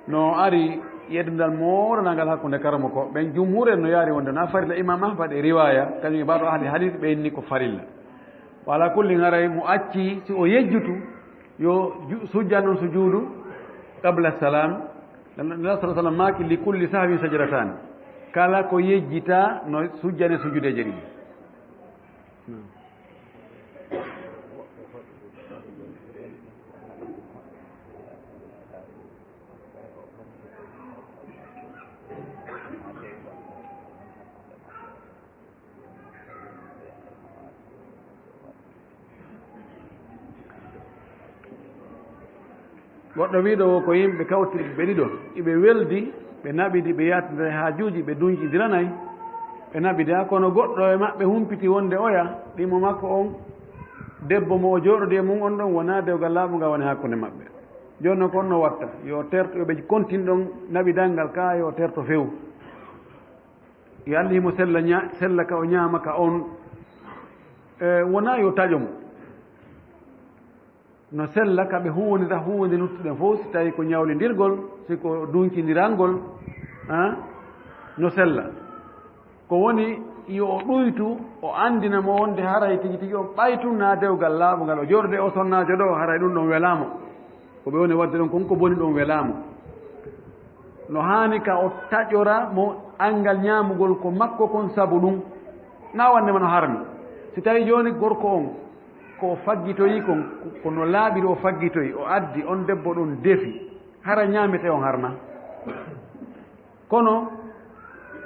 Speaker 2: no ari yeddudal moranal ngal hakkude karamo ko ɓen jumhur en no yaari wonde na farilla imam ahmad e riwaya kañum e mbaɗo ahli hadith ɓe inni ko farilla wala kulli haray mo acci si o yejjutu yo sujjan ɗon sujuudu qabla salam nabi sa sallam maki li kulli sahwin sajdatani kala ko yejjita no sujjane sujudeje ɗiɗi goɗɗo wiɗo ko yimɓe kawtiri ɓe ɗiɗo iɓe weldi ɓe naɓidi ɓe yatidira haajuji ɓe duñƴidiranayi ɓe naɓidi ha kono goɗɗo e maɓɓe humpiti wonde oya ɗimo makko on debbo mo o jooɗodi e mum on ɗon wona dewgal laaɓuga woni hakkude maɓɓe joni noon ko onno watta yo terto yoɓe continue ɗon naɓidal ngal ka yo terto few yo Allah himo sella ka o ñaama ka on wona yo taƴo mo no sella ka ɓe huwodira huwode luttuɗen fof si tawi ko ñawlidirgol siko duncindiralngol no sella ko woni yo o ɗuytu o andina mo wonde haray tigi tigi o ɓaytu na dewgal laaɓugal o jorde o sonnajo ɗo haray ɗum ɗon welamo ko ɓe woni wadde ɗon konko boni ɗon welamo no hani ka o taƴora mo angal ñamugol ko makko kon saabu ɗum na wandema no harmi si tawi joni gorko on ko faggitoyi kon kono laaɓiri o faggitoyi o addi on debbo ɗon defi hara ñamete on harna kono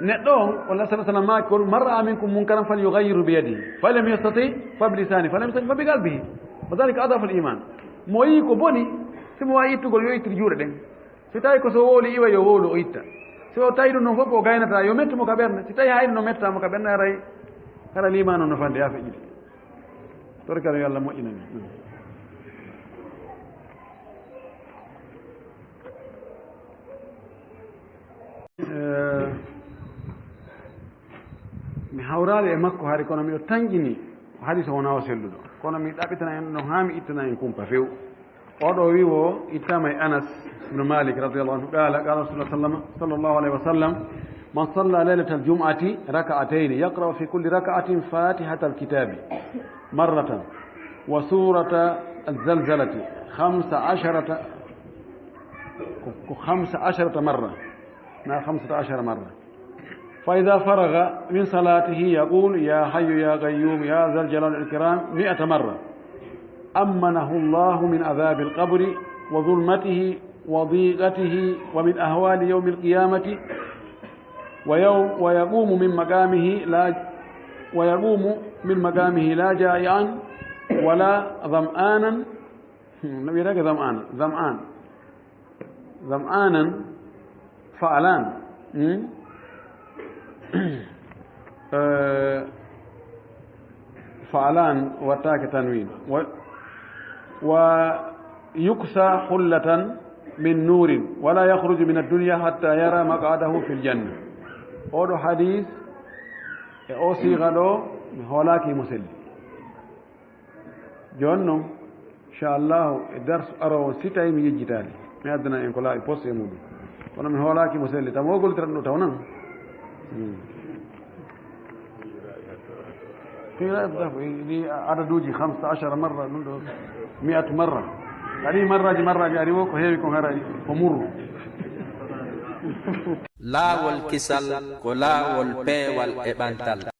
Speaker 2: neɗɗo on wallah sa sallam maki kon marra minkum munkaran fal yugayiru bi yadihi falam yastati fa bi lisani falam yastati fa bi qalbihi wa dhalika adafu l iman mo yii ko boni simo wawi ittugol yo ittir juuɗe ɗen si tawi ko so wooli iwa yo woolu o itta so tawi ɗum noon fof o gaynata yo mettumo ka ɓernde si tawi hayno no mettamo ka ɓernde aray hara limano no fande yafe ƴiɗi torkano yo Allah moƴƴinani mi hawraali e makko hari kono miɗo tanƴini hadis o wona o selluɗo kono mi ɗaɓitana en no haami ittana en kumpa few oɗo wiwo ittama e anas ibnu malik radiallahu anhu qala rasulullah sallallahu alayhi wa sallam man salla laylata aljum'ati raka'atayn yaqra'u fi kulli raka'atin fatihata alkitabi marratan wa surata alzalzalati 15 مرة 15 مرة فإذا فرغ من صلاته يقول يا حي يا قيوم يا ذا الجلال والإكرام 100 مرة أمنه الله من عذاب القبر وظلمته وضيقته ومن أهوال يوم القيامة ويقوم من مقامه لا جائعا ولا ظمآنا ظمآنا فعلان فعلان وتاك تنوين ويكسى حلة من نور ولا يخرج من الدنيا حتى يرى مقعده في الجنة هذا حديث أوصي غلو هولاكي مسلم جونم إن شاء الله الدرس أرو 6 أيام يجتالي ما عندنا إن كلا يبص يمود وانا من هولاكي مسلم تمو قلت رنو تونا في دي عددوجي 15 مرة 100 مرة هذه مرة جاري وكو هيكم هراي ومروا
Speaker 1: لا والكسل ولا والبي والإبانتال